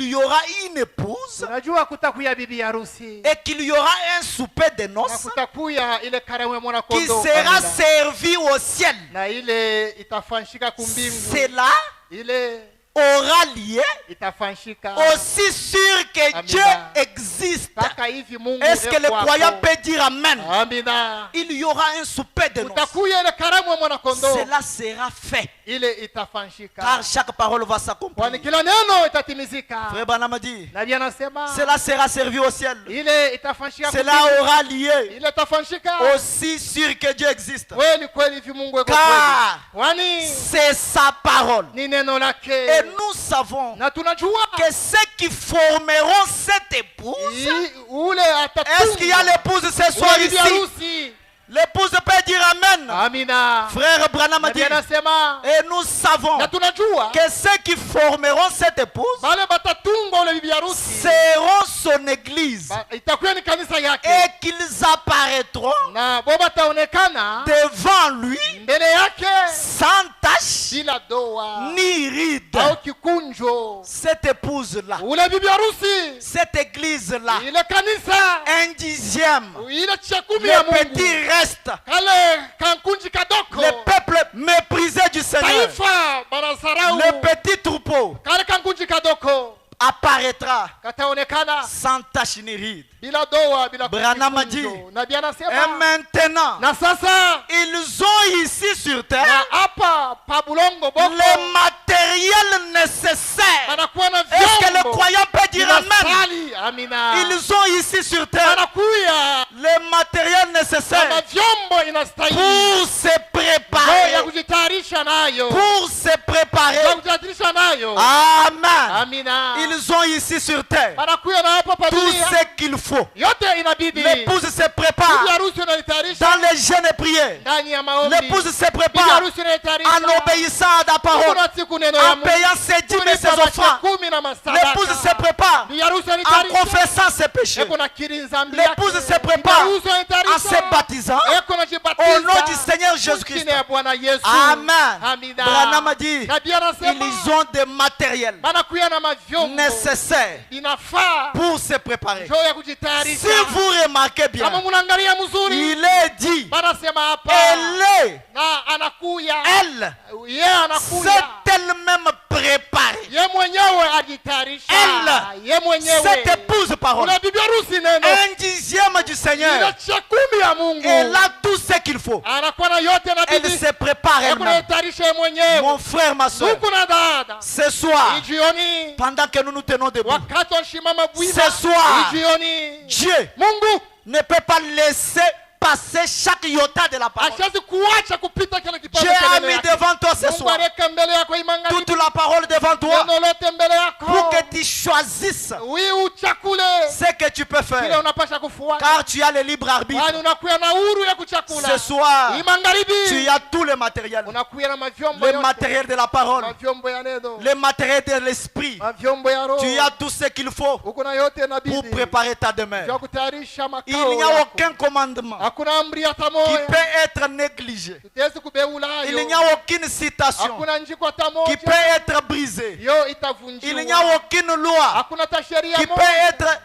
y aura une épouse Unajua kutakuya bibi harusi et qu'il y aura un souper de na noces kutakuya ile karamu ya mwana qui kondoo sera Amina. servi au ciel. Na ile itafanshika kumbingu. Cela Ile aura lieu itafanshika aussi sûr que Amina. Dieu existe. mpaka hivi Mungu Est-ce que le eko croyant hapo. peut dire Amen? Amina. Il y aura un souper de noces. Kutakuya ile karamu ya mwana kondoo Cela sera fait. ile itafanshika. Car chaque parole va s'accomplir. Kwani kila neno itatimizika. Frère Branham dit, Nabii anasema cela sera servi au ciel. ile itafanshika. Cela kumbingu. aura lieu Ile itafanshika. aussi sûr que Dieu existe. Kweli kweli hivi Mungu eko Car kweli. Kwani c'est sa parole. ni neno Et lake. nous savons Na tunajua que ceux qui formeront cette épouse, ule est-ce qu'il y a l'épouse ce soir bibi ici? harusi. L'épouse peut dire Amen. Amina. Frère Branham dit, Nabii anasema et nous savons na tunajua que ceux qui formeront cette épouse bale batatunga ule bibi harusi seront son église itakuwa ni kanisa et yake qu'ils apparaîtront na bo bataonekana devant lui mbele yake sans tache bila doa ni ride. au kikunjo. Cette épouse-là, Ule bibi harusi cette église-là, ile kanisa un dixième, ile chakumi ya le Mungu petit reste, kale kankunji kadoko le peuple méprisé du Seigneur, taifa barasarau le petit troupeau kale kankunji kadoko apparaîtra kataonekana sans tache ni ride. bila doa bila Branham kikunjo. dit, Nabii Et anasema maintenant, na sasa ils ont ici sur terre na hapa pa bulongo boko le matériel nécessaire. banakuwa na Est-ce que le vyombo croyant peut dire Amen? vinasali. Amina. Ils ont ici sur terre Banakuya le matériel na nécessaire vyombo inastahili pour se ya préparer. kujitayarisha nayo Pour se ya préparer. kujitayarisha nayo. Amen. Amina. Ils ont ici sur terre Banakuya na hapa pa tout dunia ce qu'il faut. yote inabidi. L'épouse se Bibi prépare harusi unajitayarisha dans les jeûnes et prières. ndani ya maombi. L'épouse se Bibi prépare harusi unajitayarisha en obéissant à la parole, kuna siku neno ya en Mungu. payant ses dîmes et ses Kulipa offrandes. machakumi na masadaka. L'épouse se prépare Bibi harusi en unajitayarisha confessant ses péchés. eko na kiri nzambi yake. L'épouse se Bibi prépare harusi unajitayarisha en se baptisant eko na jibatiza au nom du Seigneur Jésus-Christ. Jina ya Bwana Yesu. Amen. Amina. Branham a dit, Nabii anasema ils ont des matériels banakuya na mavyombo nécessaires inafaa pour se préparer. njoo ya Si kujitayarisha. vous remarquez bien, Kama munaangalia mzuri il est dit, banasema hapa elle est, na anakuya elle, ye anakuya s'est elle-même préparée. ye mwenyewe ajitayarisha Elle, ye mwenyewe cette épouse parole, una bibi harusi neno un dixième du Seigneur, ile chakumi ya Mungu elle a tout ce qu'il faut. anakuwa na yote na Elle bibi se prépare elle-même. kunajitayarisha ye mwenyewe. Mon frère, ma soeur, Ndugu na dada, ce soir, hii jioni pendant que nous nous tenons debout, wakati wanashimama bwiza, Ce soir, hii jioni Dieu Mungu ne peut pas laisser dépasser chaque iota de la parole. Ashazi kuacha kupita kile Dieu kipande a cha mis neno yake. devant toi ce Mungu soir aliweka mbele yako hii magharibi. toute la parole devant toi Neno lote mbele yako. pour que tu choisisses Wewe uchakule ce que tu peux kile faire. unapasha kufuata. Car tu as le libre arbitre. Kwani unakuwa na uhuru ya kuchakula. Ce soir, Hii magharibi tu as tout le matériel. unakuwa na mavyombo Le yote. matériel de la parole. Mavyombo ya neno. Le matériel de l'esprit. Mavyombo ya roho. Tu as tout ce qu'il faut Uko na yote na pour bidii. préparer ta demeure. Ya kutayarisha makao. Il n'y a yako. aucun commandement Hakuna amri hata qui moja. peut être négligé. Tutaweza kubeula Il hayo. n'y a aucune citation Hakuna njiko hata qui moja. peut être brisée. Yo Il itavunjiwa. n'y a aucune loi Hakuna hata sheria qui peut moja. être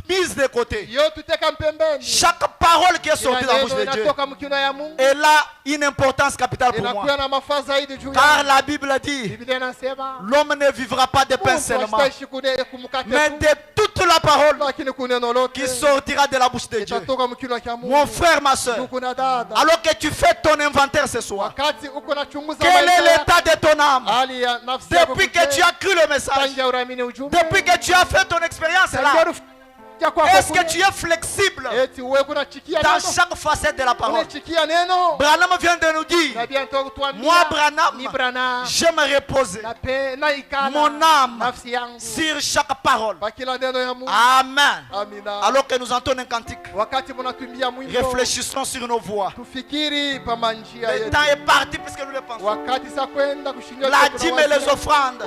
mise de côté. Yo tuteka mpembeni. Chaque parole qui est Kila sortie de la bouche neno de Dieu, inatoka mkino ya Mungu. elle a une importance capitale pour Inakuwa moi. na mafaa zaidi juu Car ya. la Bible dit, Biblia inasema l'homme ne vivra pas de pain Mungu seulement, hastaishi kumkate mais tu, de toute la parole lakini kuneno lote qui sortira de la bouche de Dieu. itatoka mkino cha Mungu. Mon frère, ma soeur, Ndugu na dada, alors que tu fais ton inventaire ce soir, wakati uko nachunguza quel est maisha yako, l'état de ton âme hali ya nafsi yako depuis que tu as cru le message, tanja uramini ujumbe, depuis que tu as fait ton expérience là? Est-ce que tu es flexible eti wewe kunachikia dans neno, chaque facette de la parole? unachikia neno. Branham vient de nous dire, Na bien toka kutuambia, moi Branham, ni Branham, je me reposer na ikana mon âme nafsi yangu sur chaque parole. kwa kila neno ya Mungu. Amen. Amina. Alors que nous entendons un cantique, Wakati mnatumbia mwimbo, réfléchissons sur nos voix. tufikiri pama njia Le yetu. temps est parti puisque nous le pensons. Wakati sa kwenda kushindia La dîme et les offrandes,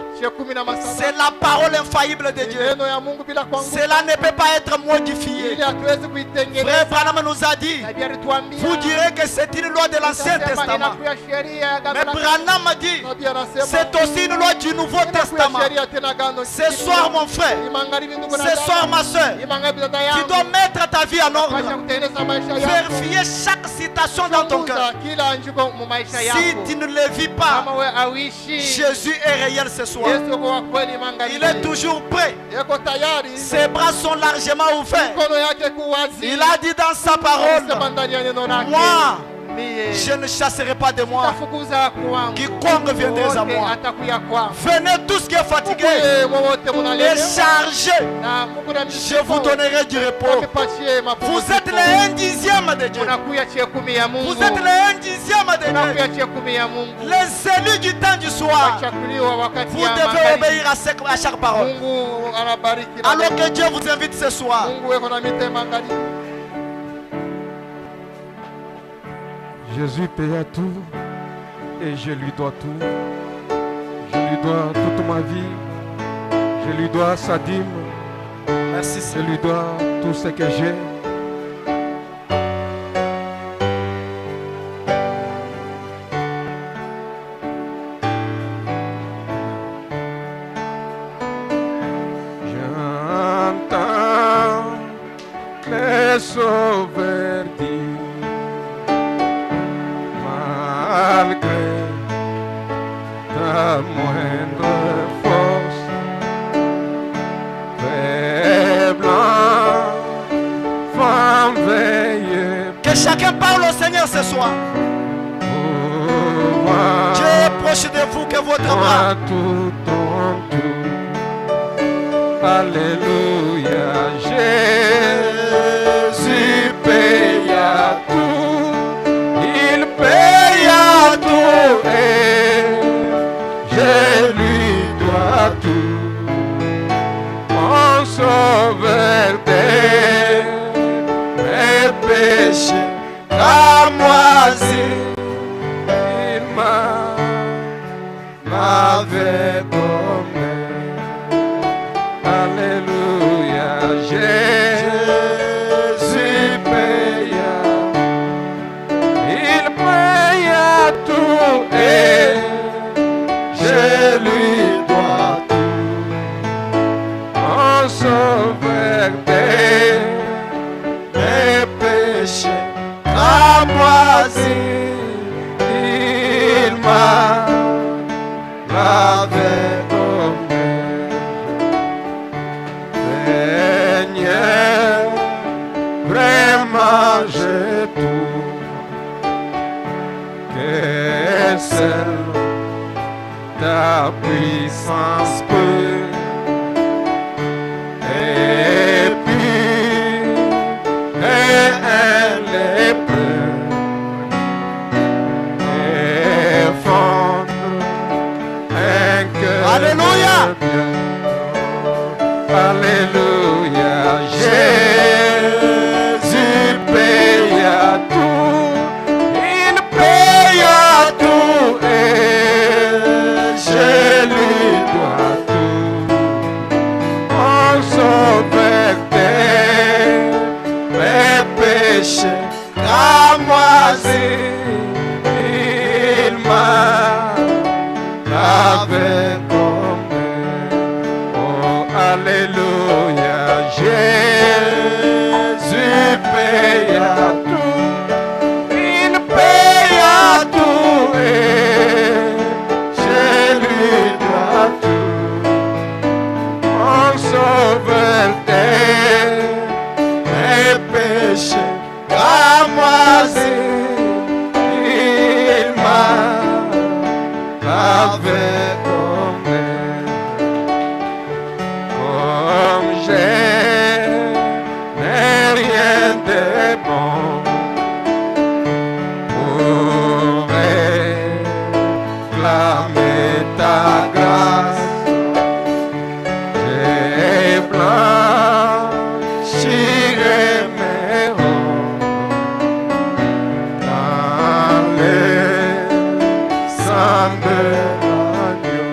c'est la parole infaillible de Dieu. neno ya Mungu bila kuanguka, Cela ne peut pas être modifié. ili hatuwezi Frère kuitengeneza. Branham nous a dit, Na Biblia alituambia, vous direz que c'est une loi de l'Ancien itasema Testament. inakuwa sheria ya Mais Agano la Branham a dit, Kale. Na Biblia anasema, c'est aussi une loi du Nouveau inakuwa Testament. sheria tena Agano Ce Jipya. soir, mon frère, Ni magharibi ndugu na ce dada. soir, ma soeur, Ni magharibi dada tu yangu. dois mettre ta vie en Pasha ordre. kutengeneza maisha yako. Vérifier chaque citation dans ton cœur. Chunguza kila andiko mu maisha Si yako. tu ne le vis pas, Kama wewe awishi, Jésus est réel ce soir. Yesu kwa kweli magharibi. Il est toujours prêt. Yako tayari. Ses bras sont largement ouverts. Mikono yake kuwazi. Il a dit dans sa parole, Alisema ndani ya neno lake, moi, mie je ne chasserai pas de moi. tafukuza kwangu. Quiconque viendrait à Wote moi. atakuya kwangu. Venez tous qui est fatigués Mkuye wote et munalemewa. chargés. Na Mungu na Je vous donnerai du repos. Mpatie mapumziko. Vous êtes les 1/10 de Dieu. Unakuya chie kumi ya Mungu. Vous êtes les 1/10 de Dieu. Unakuya chie kumi ya Mungu. Les élus du temps du soir. Wachakuliwa wakati Vous ya devez magharibi. obéir à chaque parole. Mungu anabariki na Alors que Dieu vous invite ce soir. Mungu weko na mite magharibi. Jésus paya tout et je lui dois tout. Je lui dois toute ma vie. Je lui dois sa dîme. Merci Je Seigneur. lui dois tout ce que j'ai. J'entends les sauveurs dire, malgré ta moindre force, faible enfant, veille Que chacun parle au Seigneur ce soir. pour moi. Dieu est proche de vous que votre bras. Moi tout en tout. Alléluia. Jésus paya tout. Il paya tout et je lui dois tout. Mon sauveur de mes péchés à moisi. Il m'a lavé comme Alléluia, Jésus paya, il paya tout et je lui dois tout. Mon sauveur de mes péchés à moisi, il m'a lavé comme Seigneur, vraiment j'ai tout, que seule ta puissance peut. Et puis, elle est pleine. péché cramoisi, il m'a lavé comme oh alléluia, Jésus paye à tout, il paye à tout et je lui dois tout. Mon sauveur mes péchés cramoisis, il m'a lavé comme j'ai n'ai rien de bon pour réclamer ta grâce. J'ai blanchi mes ronds dans les sangs de l'agneau.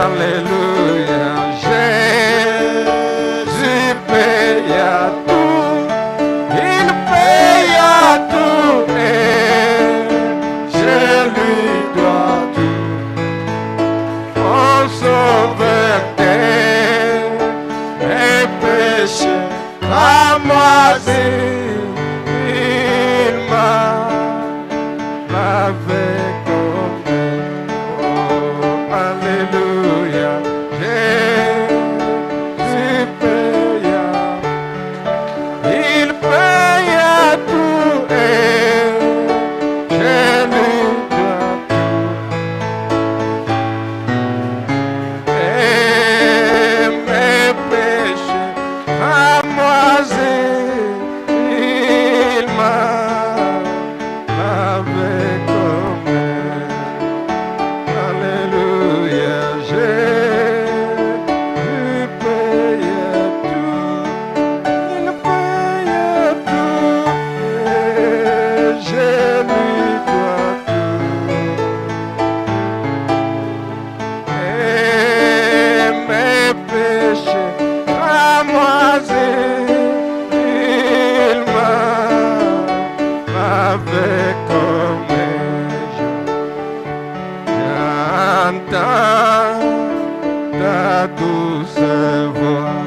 Alléluia, Jésus paye à tout, il paye à tout et je lui dois tout. Mon sauveur mes péchés cramoisis, il m'a lavé comme oh, alléluia, Jésus paye, il paye à tout et je lui dois tout. Et mes péchés cramoisis, il m'a lavé comme alléluia, Jésus paye tout, il paye tout et je lui dois tout. Et mes péchés cramoisis, il m'a lavé comme j'entends ta douce voix,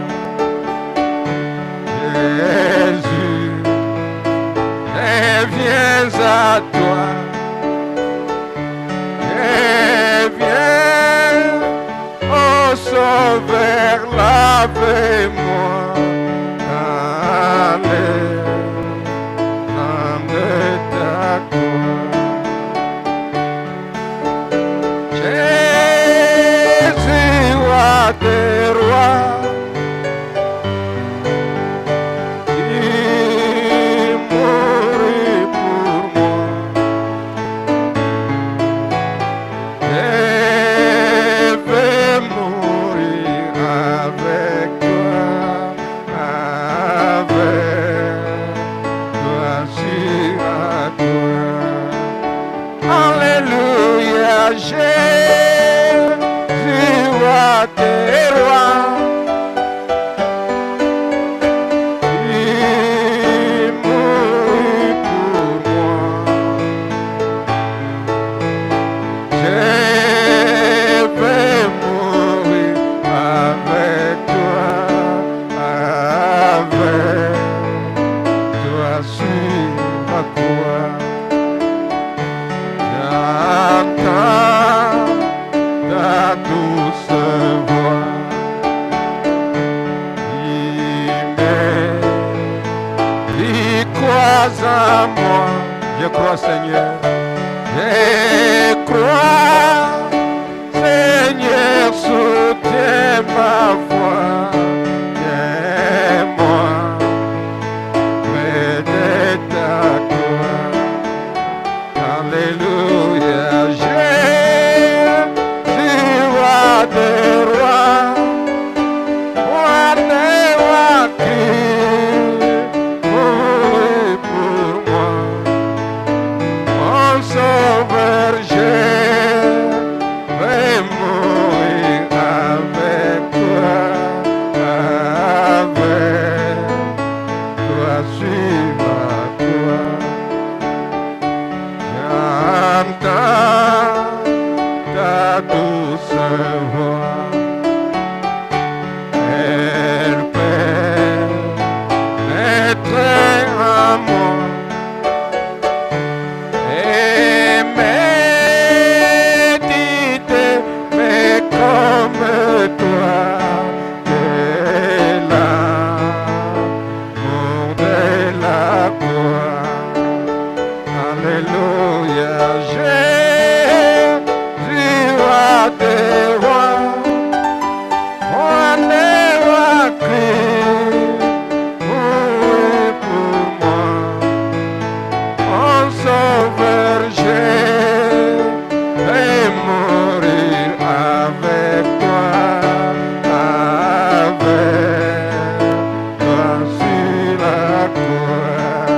Jésus, je viens à toi, je viens, oh Sauveur, lavez-moi dans les flammes de ta gloire. Jésus, roi des rois, qui mourut pour moi, je vais mourir avec toi sur à toi. Alléluia, Jésus, roi des rois, il mourut pour moi. Je vais mourir avec toi sur la croix. J'entends ta douce voix, il crois en moi. Je crois, Seigneur, je crois, Seigneur, soutiens ma foi, tiens-moi près de ta croix. Alléluia, Jésus, roi des rois, roi des rois qui mourut pour moi. Mon sauveur, Jésus, dois suivre la croix. J'entends ta douce voix. Elle pénètre en moi et méditer, mais comme toi, t'es l'amour de la croix. Alléluia, Jésus, roi des rois, roi des rois, Christ, oui pour moi, mon sauveur, j'ai vais mourir avec toi sur la croix.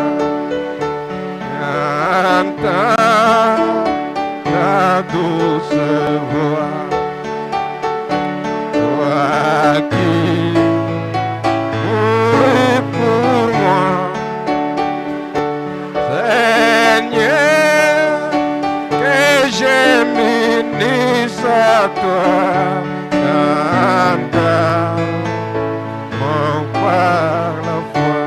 J'entends ta douce voix, toi qui mouris pour moi, Seigneur, que je m'unisse à toi, j'entends mon par la foi.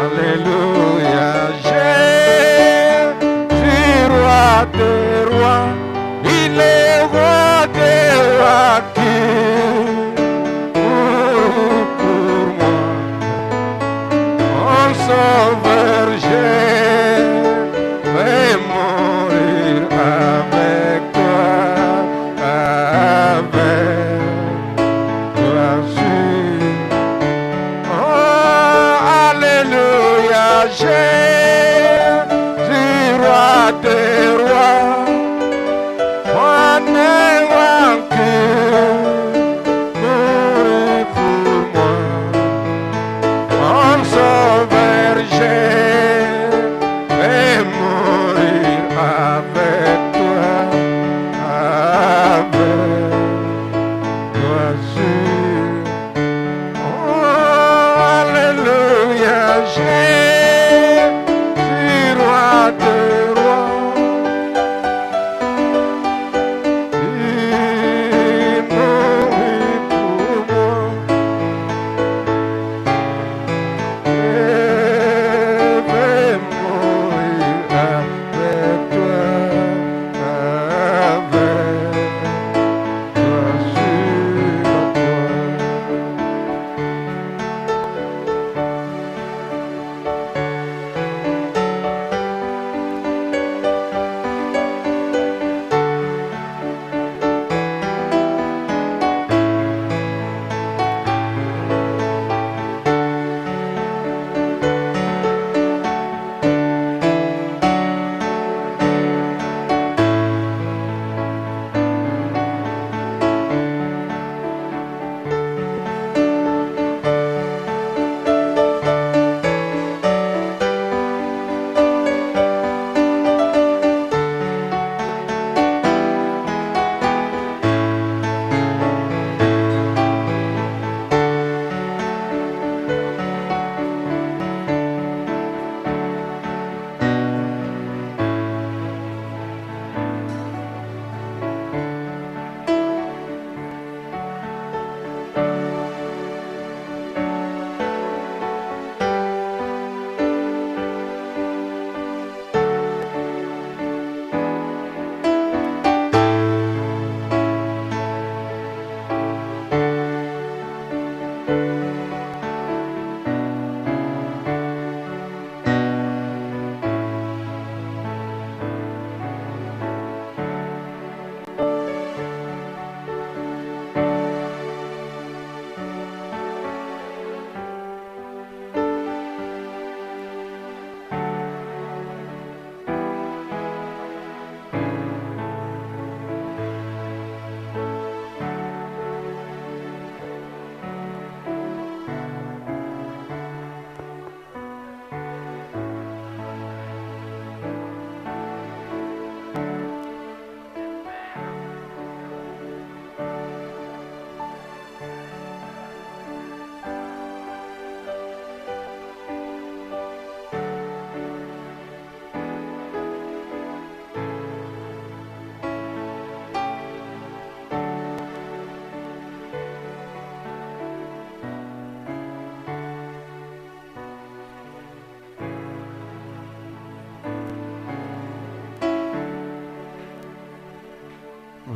Alléluia, Jésus, roi des rois, il est roi des rois qui mourut pour moi. Mon sauveur, je vais mourir avec toi sur. Oh, alléluia, Jésus, roi des rois, roi des rois qui mourut pour moi. Mon sauveur, je vais mourir avec toi sur. Oh, alléluia, Jésus, roi des rois, il mourit pour moi. Je vais mourir avec toi sur la croix.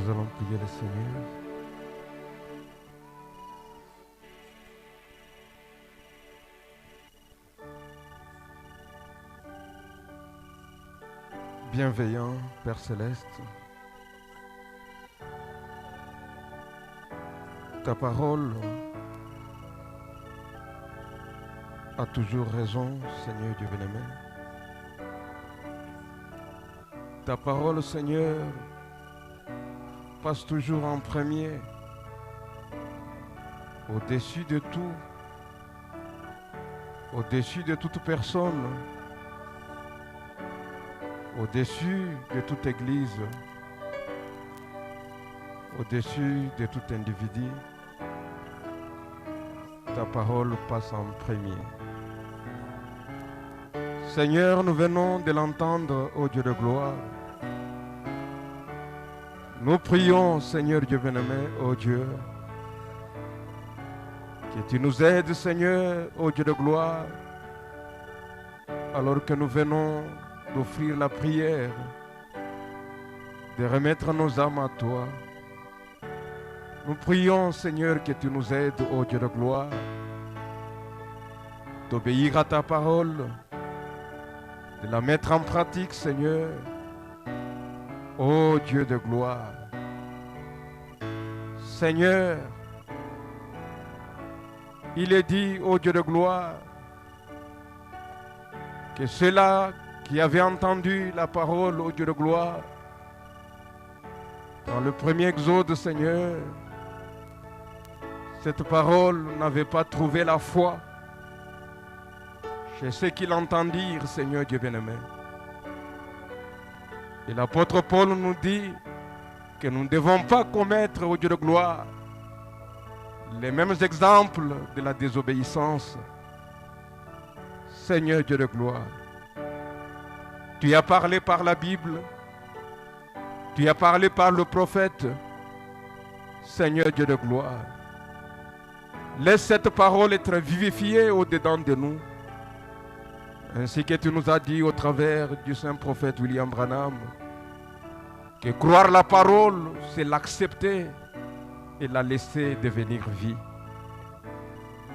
Nous allons prier le Seigneur. Bienveillant Père Céleste, ta parole a toujours raison, Seigneur Dieu bien-aimé. Ta parole, Seigneur, passe toujours en premier, au-dessus de tout, au-dessus de toute personne, au-dessus de toute église, au-dessus de tout individu. Ta parole passe en premier. Seigneur, nous venons de l'entendre, ô Dieu de gloire. Nous prions, Seigneur Dieu bien-aimé, ô Dieu, que tu nous aides, Seigneur, ô Dieu de gloire, alors que nous venons d'offrir la prière, de remettre nos âmes à toi. Nous prions, Seigneur, que tu nous aides, ô Dieu de gloire, d'obéir à ta parole, de la mettre en pratique, Seigneur, ô Dieu de gloire. Seigneur, il est dit, ô Dieu de gloire, que ceux-là qui avaient entendu la parole, ô Dieu de gloire, dans le premier exode, Seigneur, cette parole n'avait pas trouvé la foi chez ceux qui l'entendirent, Seigneur Dieu bien-aimé. Et l'apôtre Paul nous dit que nous ne devons pas commettre, ô Dieu de gloire, les mêmes exemples de la désobéissance. Seigneur Dieu de gloire, tu as parlé par la Bible, tu as parlé par le prophète. Seigneur Dieu de gloire, laisse cette parole être vivifiée au-dedans de nous, ainsi que tu nous as dit au travers du saint prophète William Branham, que croire la parole, c'est l'accepter et la laisser devenir vie.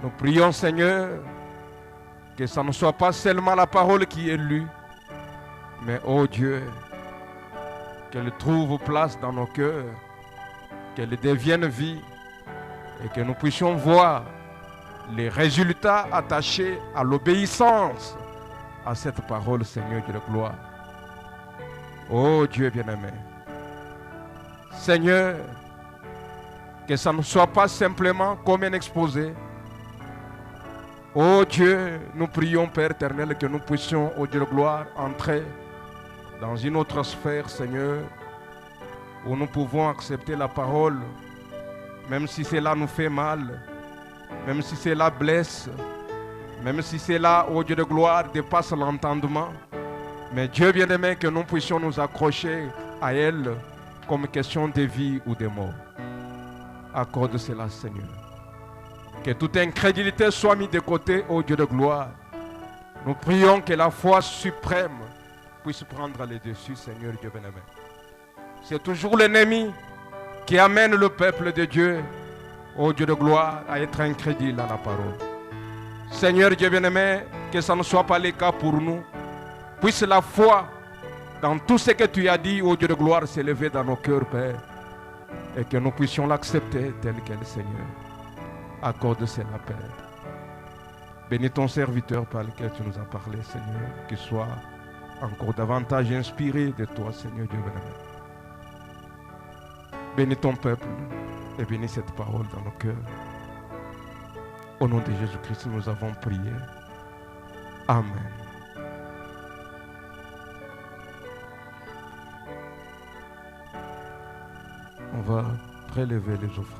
Nous prions, Seigneur, que ça ne soit pas seulement la parole qui est lue, mais, ô Dieu, qu'elle trouve place dans nos cœurs, qu'elle devienne vie, et que nous puissions voir les résultats attachés à l'obéissance à cette parole, Seigneur Dieu de gloire. Ô Dieu bien-aimé, Seigneur, que ça ne soit pas simplement comme un exposé. Ô Dieu, nous prions, Père éternel, que nous puissions, ô Dieu de gloire, entrer dans une autre sphère, Seigneur, où nous pouvons accepter la parole, même si cela nous fait mal, même si cela blesse, même si cela, ô Dieu de gloire, dépasse l'entendement. Mais Dieu bien-aimé, que nous puissions nous accrocher à elle comme question de vie ou de mort. Accorde cela, Seigneur. Que toute incrédulité soit mise de côté, ô Dieu de gloire. Nous prions que la foi suprême puisse prendre le dessus, Seigneur Dieu bien-aimé. C'est toujours l'ennemi qui amène le peuple de Dieu, ô Dieu de gloire, à être incrédule à la parole. Seigneur Dieu bien-aimé, que ça ne soit pas le cas pour nous. Puisse la foi dans tout ce que tu as dit, ô Dieu de gloire, s'élever dans nos cœurs, Père, et que nous puissions l'accepter tel qu'elle, Seigneur. Accorde cela, Père. Bénis ton serviteur par lequel tu nous as parlé, Seigneur, qu'il soit encore davantage inspiré de toi, Seigneur Dieu bien-aimé. Bénis ton peuple et bénis cette parole dans nos cœurs. Au nom de Jésus-Christ, nous avons prié. Amen. On va prélever les offrandes.